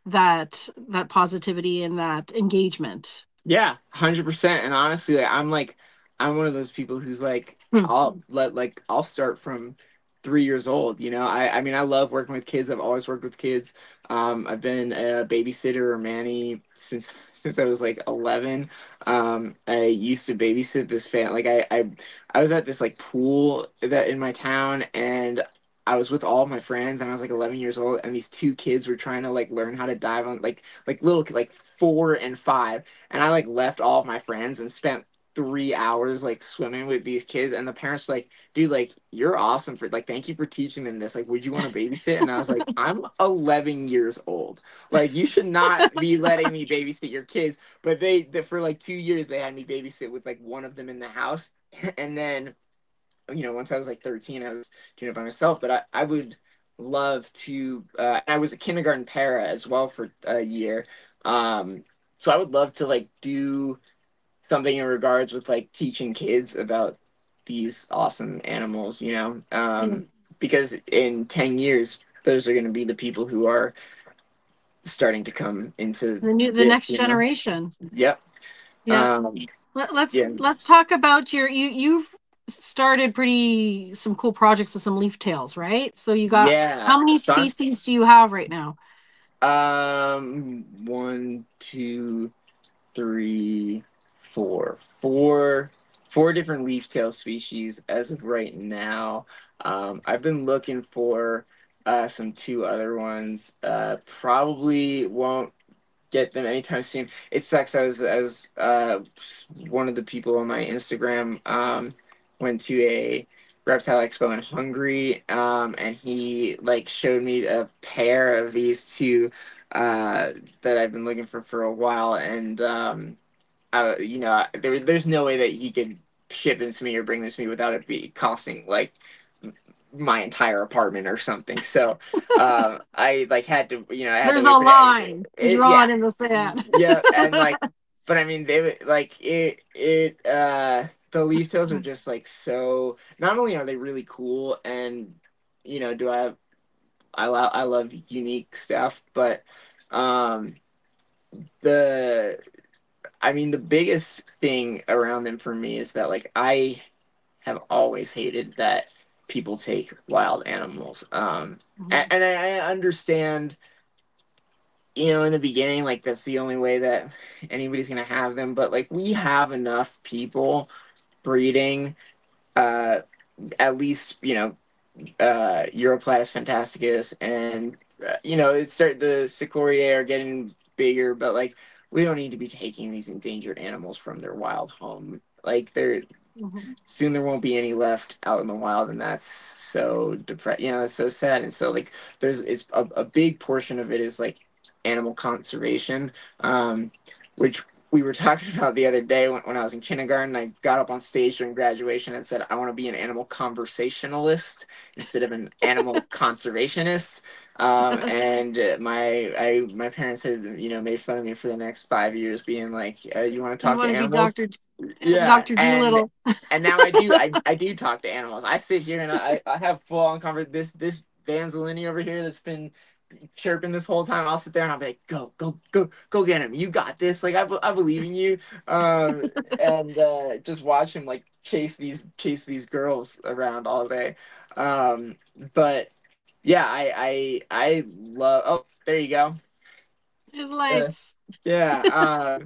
that positivity and that engagement. Yeah, 100%. And honestly, I'm one of those people who's like, Hmm. I'll start from 3 years old. I mean, I love working with kids. I've always worked with kids. I've been a babysitter or nanny since I was like 11. I used to babysit this I was at this like pool that in my town, and I was with all of my friends, and I was like 11 years old, and these two kids were trying to like learn how to dive on like little like 4 and 5, and I like left all of my friends and spent 3 hours like swimming with these kids, and the parents were like, "Dude, like you're awesome for like thank you for teaching them this. Like, would you want to babysit?" And I was like, "I'm 11 years old. Like, you should not be letting me babysit your kids." But for like 2 years they had me babysit with like one of them in the house, and then once I was like 13, I was doing it by myself. But I would love to. I was a kindergarten para as well for a year. So I would love to like do something in regards with like teaching kids about these awesome animals. Yeah. Because in 10 years, those are going to be the people who are starting to come into The this. next generation. Yep. Yeah. Um, Let's yeah. let's talk about you've started pretty some cool projects with some leaf tails, right? So you got, Yeah. how many So I'm species do you have right now? One, two, three, four different leaf tail species as of right now. I've been looking for some two other ones. Probably won't get them anytime soon. It sucks. I was one of the people on my Instagram went to a reptile expo in Hungary, and he like showed me a pair of these two that I've been looking for a while, and there's no way that he could ship them to me or bring them to me without it be costing like my entire apartment or something. So I like had to, I had to There's wait a for that. line Yeah, drawn in the sand. yeah, and like, but I mean, they would like the leaf tails are just like so. Not only are they really cool, and do I love unique stuff, but um the I mean the biggest thing around them for me is that like I have always hated that people take wild animals. And I understand, in the beginning, like that's the only way that anybody's gonna have them. But like we have enough people breeding, uh, at least Europlatus fantasticus, and the Sicoriae are getting bigger, but like we don't need to be taking these endangered animals from their wild home. Like they're Mhm. soon there won't be any left out in the wild, and that's so depressed. It's so sad. And so like it's a big portion of it is like animal conservation, which we were talking about the other day when I was in kindergarten. I got up on stage during graduation and said I want to be an animal conversationalist instead of an animal conservationist. And my parents had made fun of me for the next 5 years, being like, "You want to You talk to want to be animals?" Yeah, Dr. and Doolittle. now I do talk to animals. I sit here and I have full on conversation. This Vanzolini over here that's been chirping this whole time. I'll sit there and I'll be like, go get him. You got this. Like I believe in you. And just watch him like chase these girls around all day. But yeah, I love. Oh, there you go. His Uh, lights. yeah.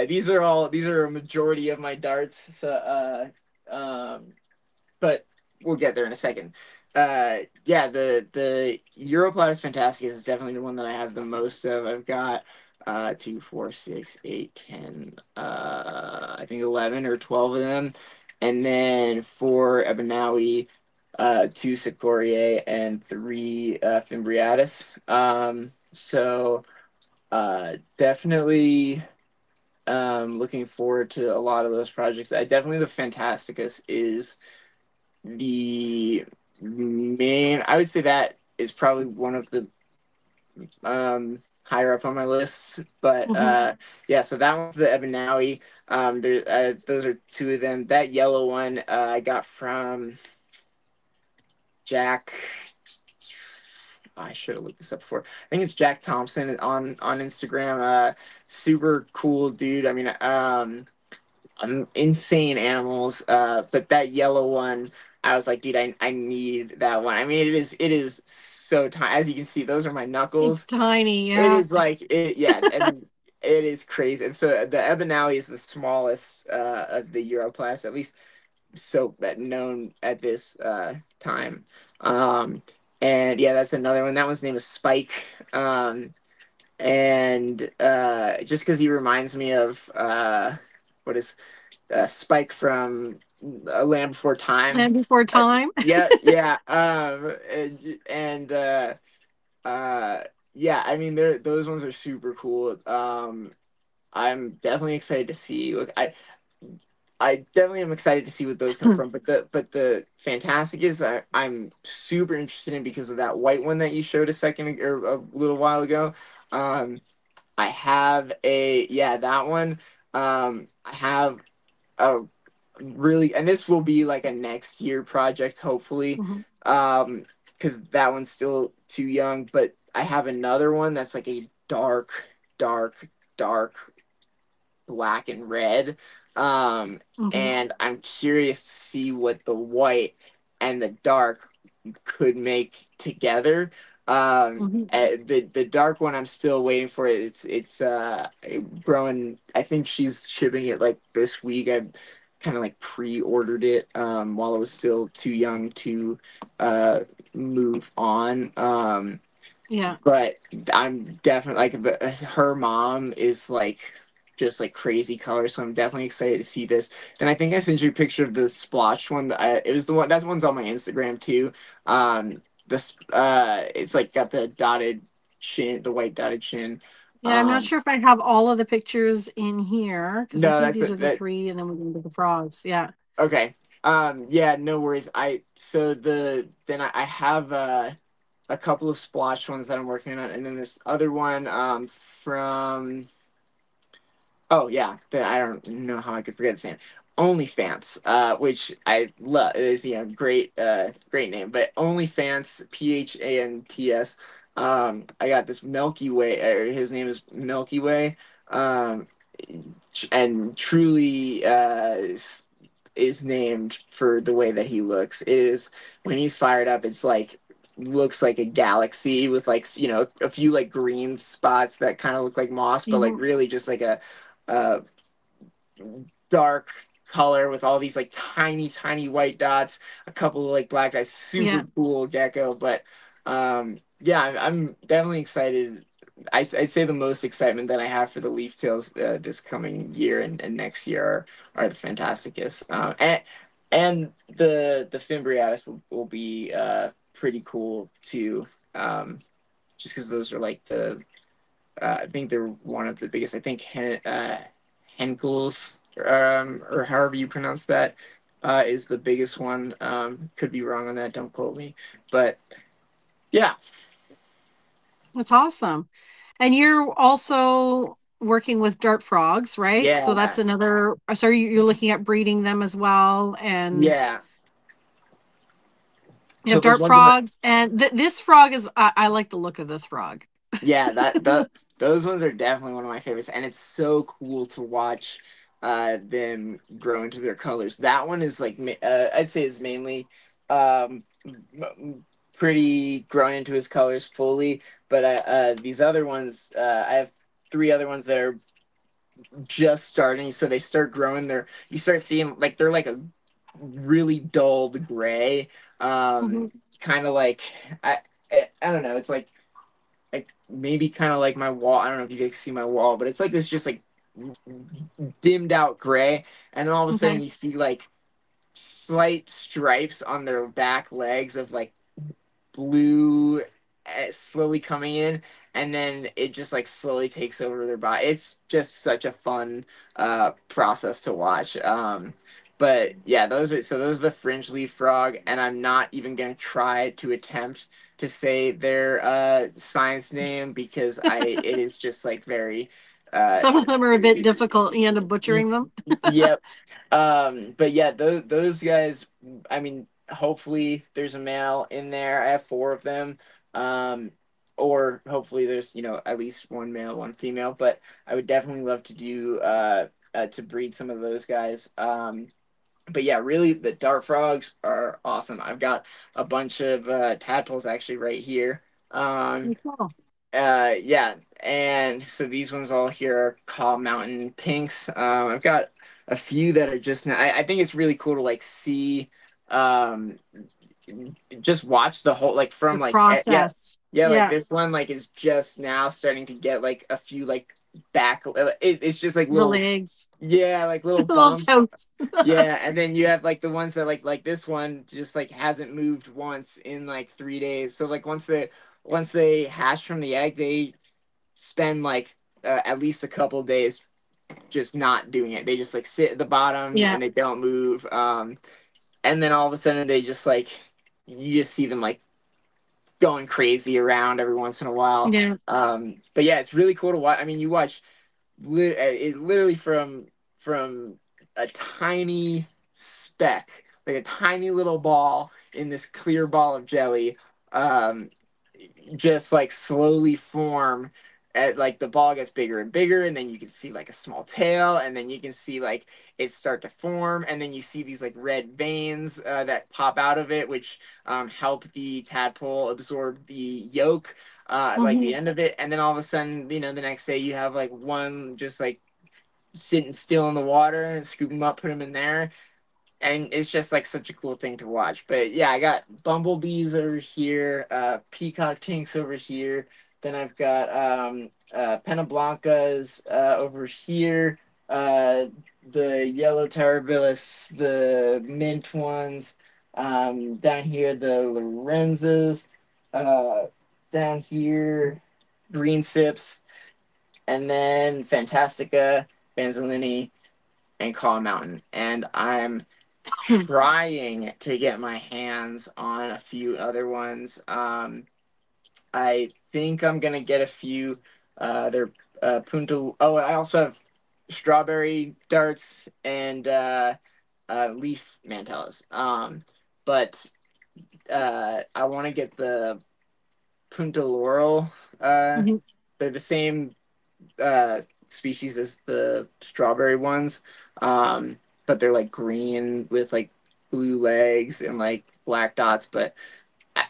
These are a majority of my darts. So, but we'll get there in a second. Yeah, the Europlatus Fantasticus is definitely the one that I have the most of. I've got 2, 4, 6, 8, 10, I think 11 or 12 of them, and then 4 Ebanawi, 2 Sicoriae, and 3 Fimbriatus. So definitely looking forward to a lot of those projects. I definitely the Fantasticus is the main. I would say that is probably one of the higher up on my list. But Mhm. yeah, so that one's the Ebanawi. Those are 2 of them. That yellow one I got from Jack. I should have looked this up before. I think it's Jack Thompson on Instagram. Super cool dude. I mean, insane animals. But that yellow one, I was like, dude, I need that one. I mean, it is so tiny. As you can see, those are my It's knuckles. tiny, It yeah. is like it, yeah, and it is crazy. And so the Ebanawi is the smallest of the Europlast, at least so that known at this time. Um, and yeah, that's another one. That one's name is Spike. And just because he reminds me of what is Spike from A Land Before Time. Land Before Time. Yeah, yeah. And uh, yeah, I mean, those ones are super cool. I'm definitely excited to see. Look, I definitely am excited to see what those come from. But the Fantastic is I'm super interested in because of that white one that you showed a little while ago. Um, I have that one. I have a really, and this will be like a next year project, hopefully, Mhm. because that one's still too young. But I have another one that's like a dark, dark black and red. Mhm. And I'm curious to see what the white and the dark could make together. Mhm. The dark one I'm still waiting for. It's growing. I think she's shipping it like this week. I kind of like pre-ordered it while it was still too young to uh, move on. Yeah. But I'm definitely like her mom is like just like crazy color, so I'm definitely excited to see this. Then I think I sent you a picture of the splotched one. It was the one that's one's on my Instagram too. This it's like got the dotted chin, the white dotted chin. Yeah, I'm not Um, sure if I have all of the pictures in here because I no, think that's these are the that. three, and then we're going to the frogs. Yeah. Okay. Yeah, no worries. I have a couple of splotched ones that I'm working on, and then this other one from. Oh yeah, I don't know how I could forget the name. OnlyFans, which I love, is great, great name. But OnlyFans, PHANTS. I got this Milky Way. His name is Milky Way, um, and truly is named for the way that he looks. It is when he's fired up. It's like looks like a galaxy with like a few like green spots that kind of look like moss, but like Hmm. really just like a dark color with all these like tiny white dots, a couple of like black dots. Yeah. Super cool gecko. But yeah, I'm definitely excited. I'd say the most excitement that I have for the leaf tails this coming year and next year are the Fantasticus, and the Fimbriatus will be pretty cool too. Just because those are like I think they're one of the biggest. I think Henkel's, or however you pronounce that, is the biggest one. Could be wrong on that. Don't quote me. But yeah, That's awesome. And you're also working with dart frogs, right? So that's yeah, another. So you're looking at breeding them as well, and yeah. you So have those dart ones in the frogs, and this frog is. I like the look of this frog. yeah that the those ones are definitely one of my favorites, and it's so cool to watch them grow into their colors. That one is like I'd say is mainly pretty grown into his colors fully, but these other ones I have three other ones that are just starting, so they start growing. You start seeing like they're like a really dulled gray, um, Hmm. kind of like I, I don't know. It's like maybe kind of like my wall. I don't know if you guys see my wall, but it's like this just like dimmed out gray, and then all of a sudden Okay. you see like slight stripes on their back legs of like blue slowly coming in, and then it just like slowly takes over their body. It's just such a fun process to watch. But yeah, those are the fringe leaf frog, and I'm not even gonna try to attempt to say their science name because it is just like very uh Some of them are a bit difficult. You end up butchering them. yep. But yeah, those guys, I mean, hopefully there's a male in there. I have four of them. Um, or hopefully there's, at least one male, one female, but I would definitely love to do to breed some of those guys. But yeah, really the dart frogs are awesome. I've got a bunch of tadpoles actually right here. Um, Pretty cool. yeah, and so these ones all here are called Mountain Pinks. I've got a few that are just now. I think it's really cool to like see, um, just watch the whole like The from like yeah, process. yeah, like Yeah. this one like is just now starting to get like a few like back. It's just like The little, legs. yeah, like little Little bumps. toes. Yeah, and then you have like the ones that like this one just like hasn't moved once in like 3 days. So like once they hatch from the egg, they spend like at least a couple days just not doing it. They just like sit at the bottom Yeah. and they don't move. And then all of a sudden they just like you just see them like going crazy around every once in a while. Yeah. But yeah, it's really cool to watch. I mean, you watch it literally from a tiny speck, like a tiny little ball in this clear ball of jelly, um, just like slowly form. like the ball gets bigger and bigger, and then you can see like a small tail, and then you can see like it start to form, and then you see these like red veins that pop out of it, which help the tadpole absorb the yolk, like the Mhm. end of it, and then all of a sudden, the next day you have like one just like sitting still in the water and scoop them up, put them in there, and it's just like such a cool thing to watch. But yeah, I got bumblebees over here, peacock tinks over here. Then I've got penna blancas over here, uh, the yellow terribilis, the mint ones. Down here, the Lorenzas. Uh, Down here, green sips, and then Fantastica, Banzolini, and Call Mountain. And I'm trying to get my hands on a few other ones. I think I'm gonna get a few. They're Punta. Oh, I also have strawberry darts and leaf mantellas. But I want to get the Punta Laurel. Mhm. They're the same uh, species as the strawberry ones, but they're like green with like blue legs and like black dots. But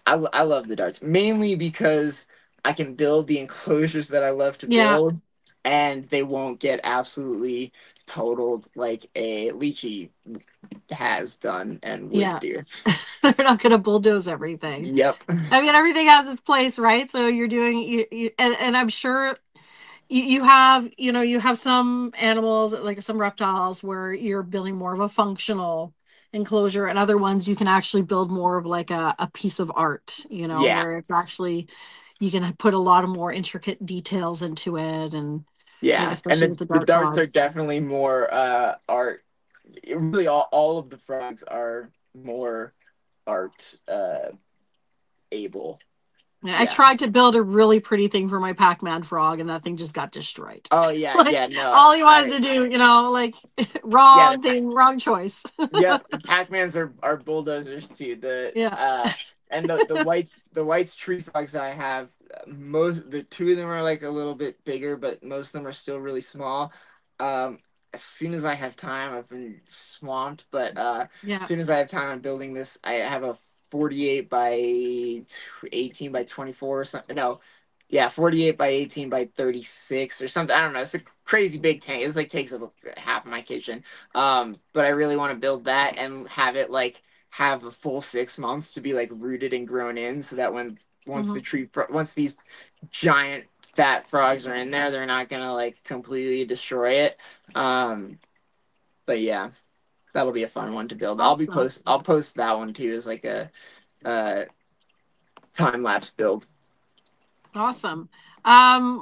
I love the darts mainly because I can build the enclosures that I love to Yeah, build, and they won't get absolutely totaled like a lychee has done and would yeah. do. They're not going to bulldoze everything. Yep. I mean, everything has its place, right? So you're doing and I'm sure you have, you have some animals, like some reptiles, where you're building more of a functional enclosure, and other ones you can actually build more of like a piece of art, Yeah. where it's actually you can put a lot of more intricate details into it, and like Yeah. And especially with the the dart darts are frogs. definitely more art. Really, all of the frogs are more art able. Yeah, I Yeah. tried to build a really pretty thing for my Pac-Man frog, and that thing just got destroyed. Oh yeah, Like yeah. No, all he wanted I to do, like yeah. wrong thing, wrong choice. Yep. The Pac-Mans are bulldozers too. The Yeah. and the whites tree frogs I have, most the two of them are like a little bit bigger, but most of them are still really small. As soon as I have time, I've been swamped, but as Yeah. soon as I have time, I'm building this. I have a 48 by 18 by 24 or something. No, yeah, 48 by 18 by 36 or something. I don't know. It's a crazy big tank. It's like takes up half of my kitchen. But I really want to build that and have it like have a full 6 months to be like rooted and grown in, so that Hmm. once these giant fat frogs are in there, they're not gonna like completely destroy it. Um, but yeah, that'll be a fun one to build. Awesome. I'll post that one too as like a uh, time lapse build. Awesome.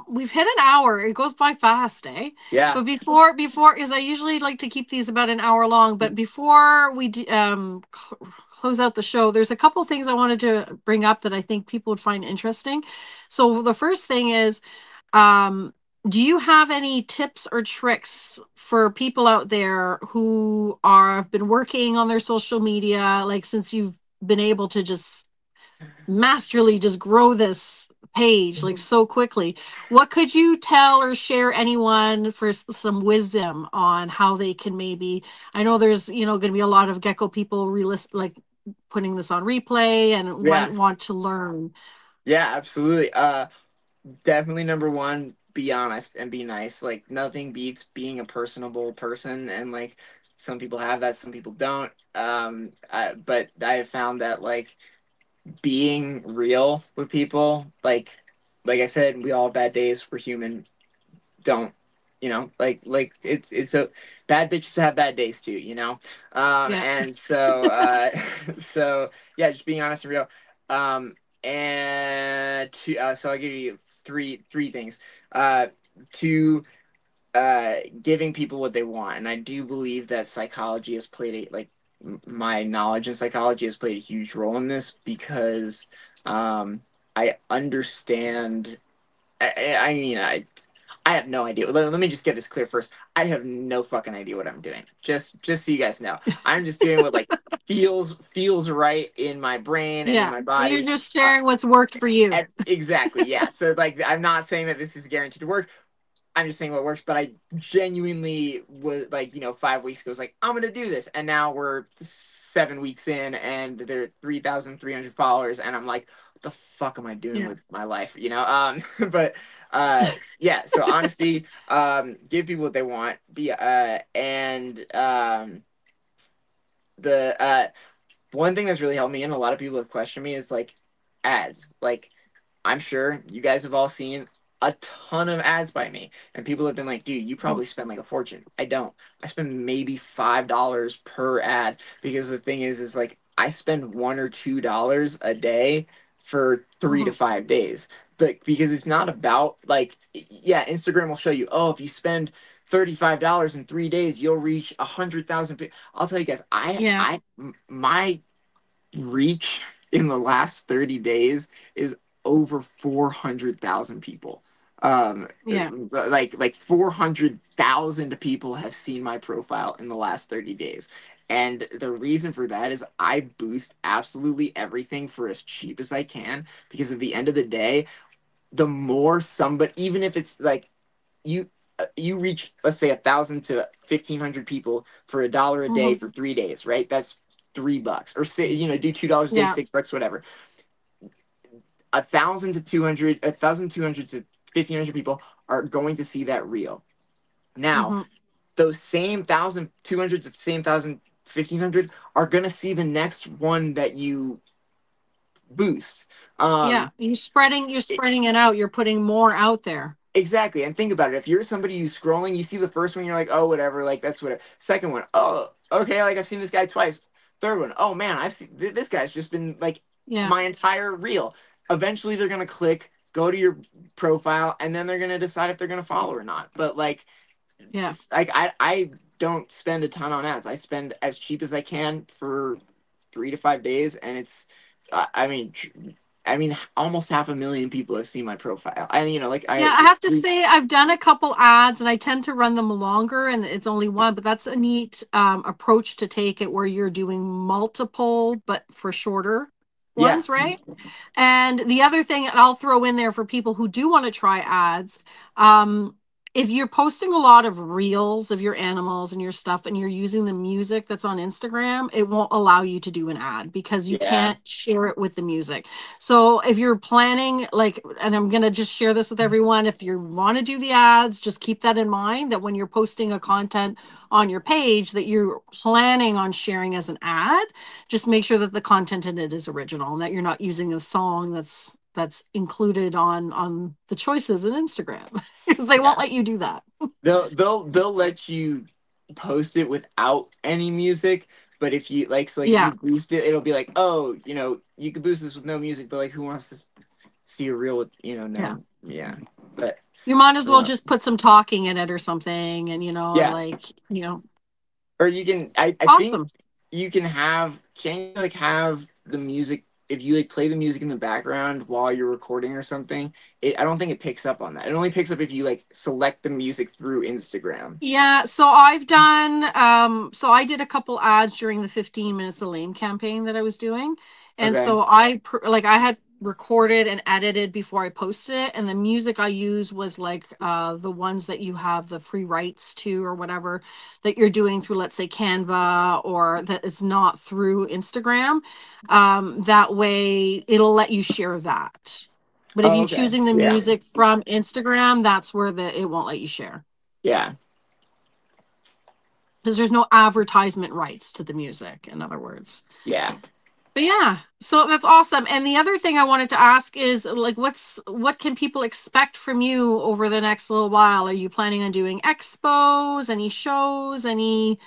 We've hit an hour. It goes by fast, eh? Yeah, But before, because I usually like to keep these about an hour long, but before we close out the show, there's a couple things I wanted to bring up that I think people would find interesting. So the first thing is, um, do you have any tips or tricks for people out there who have been working on their social media, like since you've been able to just masterly just grow this page like so quickly? What could you tell or share anyone for some wisdom on how they can maybe, I know there's, going to be a lot of gecko people like putting this on replay and yeah, might want to learn. yeah, absolutely. Definitely number one, be honest and be nice. Like nothing beats being a personable person, and like some people have that, some people don't. But I have found that like being real with people, like I said, we all have bad days. We're human. Don't like it's a bad bitches have bad days too. Yeah. And so so yeah, just being honest and real. And so I'll give you three things. To Giving people what they want, and I do believe that psychology has played a like my knowledge in psychology has played a huge role in this, because I understand. I mean, I I have no idea. Let me just get this clear first. I have no fucking idea what I'm doing. Just so you guys know, I'm just doing what like feels right in my brain and in Yeah. my You're body. just sharing what's worked for you. Exactly, yeah. So like, I'm not saying that this is guaranteed to work. I'm just saying what works, but I genuinely was like, 5 weeks ago, was like, I'm gonna do this, and now we're 7 weeks in, and there are 3,300 followers, and I'm like, what the fuck am I doing Yeah. with my life? But yeah. So honestly, give people what they want. Be and the one thing that's really helped me, and a lot of people have questioned me, is like ads. Like, I'm sure you guys have all seen a ton of ads by me, and people have been like, dude, you probably spend like a fortune. I don't. I spend maybe $5 per ad, because the thing is like, I spend $1 or $2 a day for 3 to 5 days. But because it's not about like, yeah, Instagram will show you, oh, if you spend $35 in 3 days, you'll reach 100,000 people. I'll tell you guys, Yeah. my reach in the last 30 days is over 400,000 people. Yeah. Like 400,000 people have seen my profile in the last 30 days. And the reason for that is I boost absolutely everything for as cheap as I can, because at the end of the day, the more somebody, even if it's like you you reach, let's say, 1,000 to 1,500 people for $1 a day hmm for 3 days, right? That's $3, or say, do $2 a day, Yeah. $6, whatever. 1,200 to 1,500 people are going to see that reel. Now, hmm those same 1,200 to the same 1,500 are going to see the next one that you boost. Yeah. Um, You're spreading it out. You're putting more out there. Exactly. And think about it. If you're somebody who's scrolling, you see the first one, you're like, oh, whatever, like that's whatever. Second one, oh, okay, like I've seen this guy twice. Third one, oh man, I've seen this guy's just been like Yeah. my entire reel. Eventually they're gonna click, go to your profile, and then they're gonna decide if they're gonna follow or not. But like, Yeah. I don't spend a ton on ads. I spend as cheap as I can for 3 to 5 days, and it's I mean, almost 500,000 people have seen my profile. Like Yeah, I have to say I've done a couple ads and I tend to run them longer and it's only one, but that's a neat approach to take it where you're doing multiple but for shorter yeah, ones, right? And the other thing I'll throw in there for people who do want to try ads, um, if you're posting a lot of reels of your animals and your stuff and you're using the music that's on Instagram, it won't allow you to do an ad because you yeah. can't share it with the music. So if you're planning, like, and I'm going to just share this with everyone, if you want to do the ads, just keep that in mind that when you're posting a content on your page that you're planning on sharing as an ad, just make sure that the content in it is original and that you're not using a song that's included on the choices in Instagram because they won't Yeah. let you do that. They'll let you post it without any music, but if you like, so like if you Yeah, boost it, it'll be like, oh, you could boost this with no music, but like, who wants to see a reel with, yeah. no, yeah, but You might as well uh, just put some talking in it or something, and yeah. like Or you can, I think awesome. you can have, can you like have the music, if you like play the music in the background while you're recording or something, I don't think it picks up on that. It only picks up if you like select the music through Instagram. Yeah, so I've done so I did a couple ads during the 15 minutes of lame campaign that I was doing. And Okay. so like I had recorded and edited before I posted it and the music I used was like the ones that you have the free rights to or whatever that you're doing through let's say Canva or that it's not through Instagram. That way it'll let you share that. But if Oh, you're okay. choosing the Yeah. music from Instagram, that's where it won't let you share. Yeah. Because there's no advertisement rights to the music, in other words. Yeah. But yeah, so that's awesome. And the other thing I wanted to ask is like what can people expect from you over the next little while? Are you planning on doing expos, any shows, any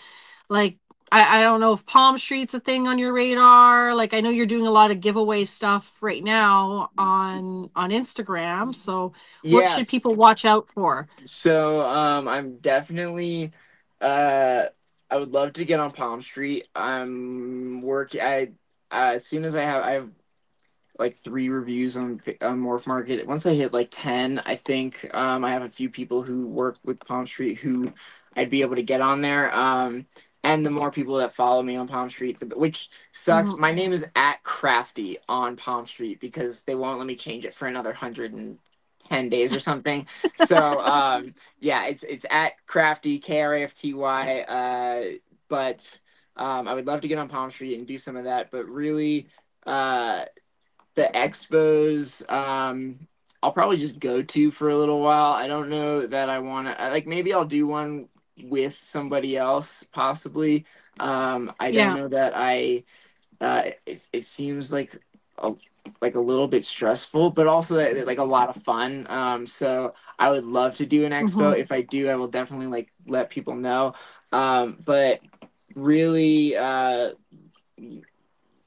like I don't know if Palm Street's a thing on your radar. Like I know you're doing a lot of giveaway stuff right now on Instagram. So what should people Yes. watch out for? So I'm definitely uh I would love to get on Palm Street. I'm working I as soon as I have like 3 reviews on Morph Market. Once I hit like 10, I think I have a few people who work with Palm Street who I'd be able to get on there. And the more people that follow me on Palm Street, which sucks. Mhm. My name is at Krafty on Palm Street because they won't let me change it for another 110 days or something. So yeah, it's at Krafty, Krafty. But I would love to get on Palm Street and do some of that. But really, uh, the expos, I'll probably just go to for a little while. I don't know that I want to, like, maybe I'll do one with somebody else, possibly. I don't Yeah. know that it seems a, like a little bit stressful, but also like a lot of fun. So I would love to do an expo. Hmm. If I do, I will definitely like let people know. But really,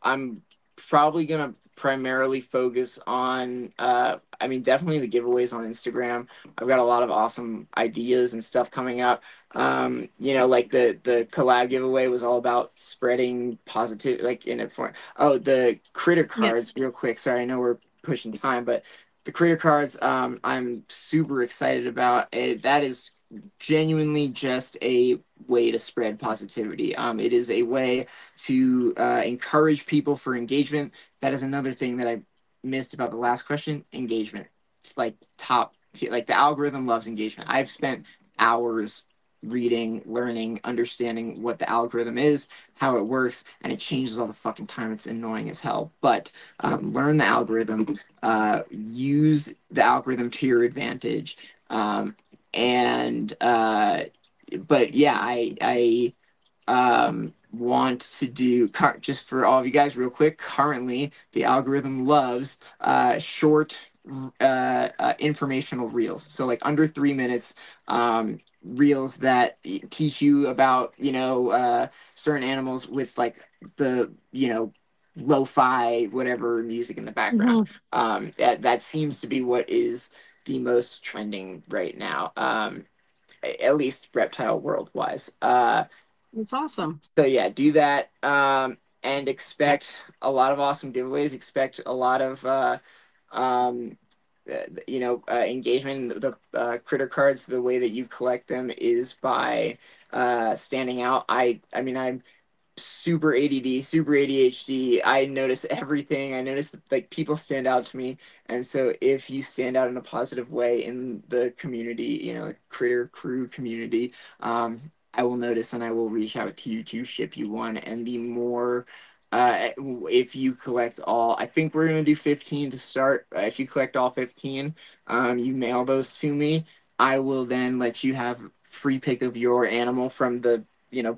I'm probably gonna primarily focus on I mean definitely the giveaways on Instagram. I've got a lot of awesome ideas and stuff coming up. Like the collab giveaway was all about spreading positive like in a form. Oh, the critter Yeah. cards, real quick. Sorry, I know we're pushing time, but the critter cards I'm super excited about. That is genuinely just a way to spread positivity. It is a way to encourage people for engagement. That is another thing that I missed about the last question. Engagement. It's like like the algorithm loves engagement. I've spent hours reading, learning, understanding what the algorithm is, how it works, and it changes all the fucking time. It's annoying as hell. But learn the algorithm, use the algorithm to your advantage. And but yeah, I want to do just for all of you guys real quick. Currently the algorithm loves short informational reels, so like under 3 minutes, reels that teach you about certain animals with like the lo-fi whatever music in the background. Hmm. That seems to be what is the most trending right now, at least reptile world wise. It's awesome. So yeah, do that, and expect a lot of awesome giveaways. Expect a lot of um, engagement. The critter cards, the way that you collect them is by standing out. I mean, I'm super ADD, super ADHD. I notice everything. I notice that, like, people stand out to me, and so if you stand out in a positive way in the community, critter crew community, I will notice and I will reach out to you to ship you one. And the more, if you collect all, I think we're gonna do 15 to start. If you collect all 15, you mail those to me. I will then let you have free pick of your animal from the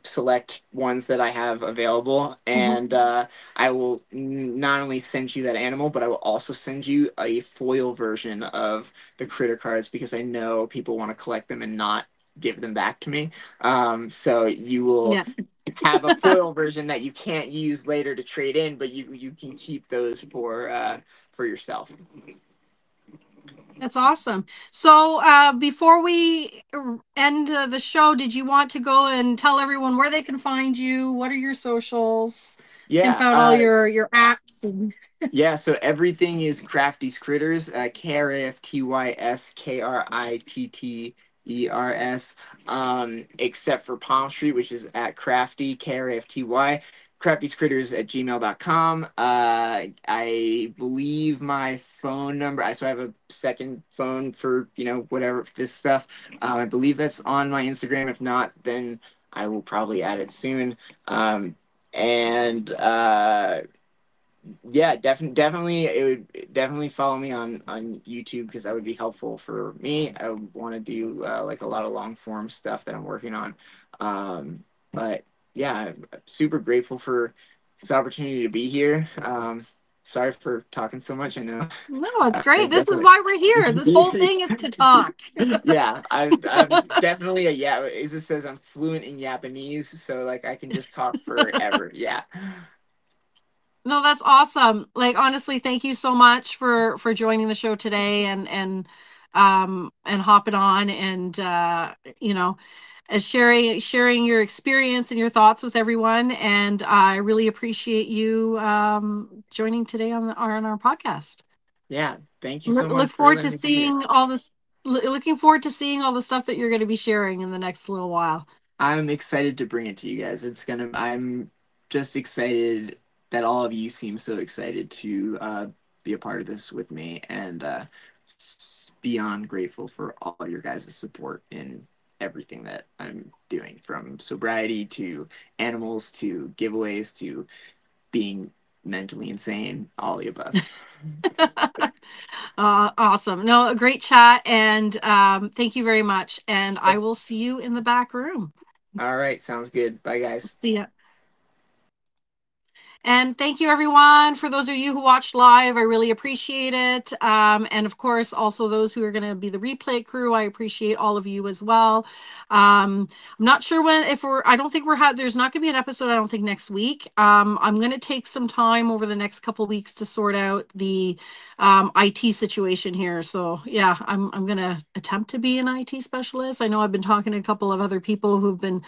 select ones that I have available, Hmm. and I will not only send you that animal, but I will also send you a foil version of the critter cards because I know people want to collect them and not give them back to me. So you will Yeah. have a foil version that you can't use later to trade in, but you can keep those for yourself. That's awesome. So, before we end the show, did you want to go and tell everyone where they can find you? What are your socials? Pimp Yeah, out all your apps and yeah, so everything is Krafty's Kritters, KRAFTYS, except for Palm Street, which is at Krafty, KRAFTY. Krafty's Critters at gmail.com. I believe my phone number, so I have a second phone for, whatever, this stuff. I believe that's on my Instagram. If not, then I will probably add it soon. And yeah, definitely, it would definitely follow me on YouTube because that would be helpful for me. I want to do like a lot of long form stuff that I'm working on. But yeah, I'm super grateful for this opportunity to be here. Sorry for talking so much. I know. no, it's I great. This is definitely. why we're here. This whole thing is to talk. Yeah, I'm definitely a yeah. As it says, I'm fluent in Japanese, so like I can just talk forever. Yeah. No, that's awesome. Like, honestly, thank you so much for joining the show today and hopping on and you know as sharing your experience and your thoughts with everyone. And I really appreciate you joining today on our podcast. Yeah, thank you so much Look for forward to letting me be here. seeing all this. Looking forward to seeing all the stuff that you're going to be sharing in the next little while. I'm excited to bring it to you guys. I'm just excited that all of you seem so excited to be a part of this with me, and beyond grateful for all your guys' support in everything that I'm doing, from sobriety to animals to giveaways to being mentally insane, all the above. Awesome. No, a great chat. And thank you very much. And I will see you in the back room. All right, sounds good. Bye, guys. See ya. And thank you, everyone, for those of you who watched live. I really appreciate it. And of course, also those who are going to be the replay crew. I appreciate all of you as well. I'm not sure I don't think there's not going to be an episode, I don't think, next week. I'm going to take some time over the next couple of weeks to sort out the IT situation here. So yeah, I'm going to attempt to be an IT specialist. I know I've been talking to a couple of other people who've been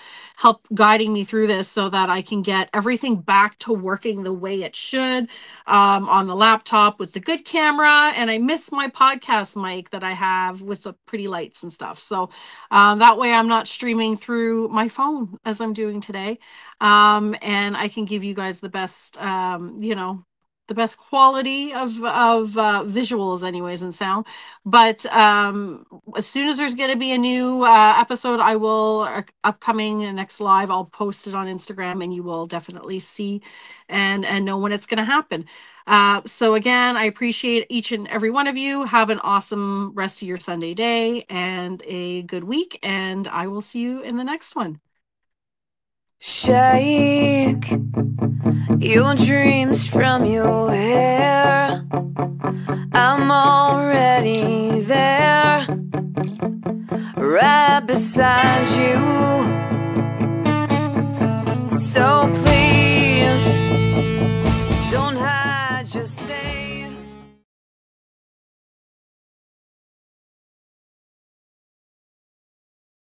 guiding me through this so that I can get everything back to working the way it should on the laptop with the good camera. And I miss my podcast mic that I have with the pretty lights and stuff. So that way I'm not streaming through my phone as I'm doing today. And I can give you guys the best, the best quality of visuals anyways and sound. But as soon as there's going to be a new episode, I will upcoming next live, I'll post it on Instagram, and you will definitely see and know when it's going to happen. So again, I appreciate each and every one of you. Have an awesome rest of your Sunday day and a good week, and I will see you in the next one. Shake your dreams from your hair. I'm already there, right beside you.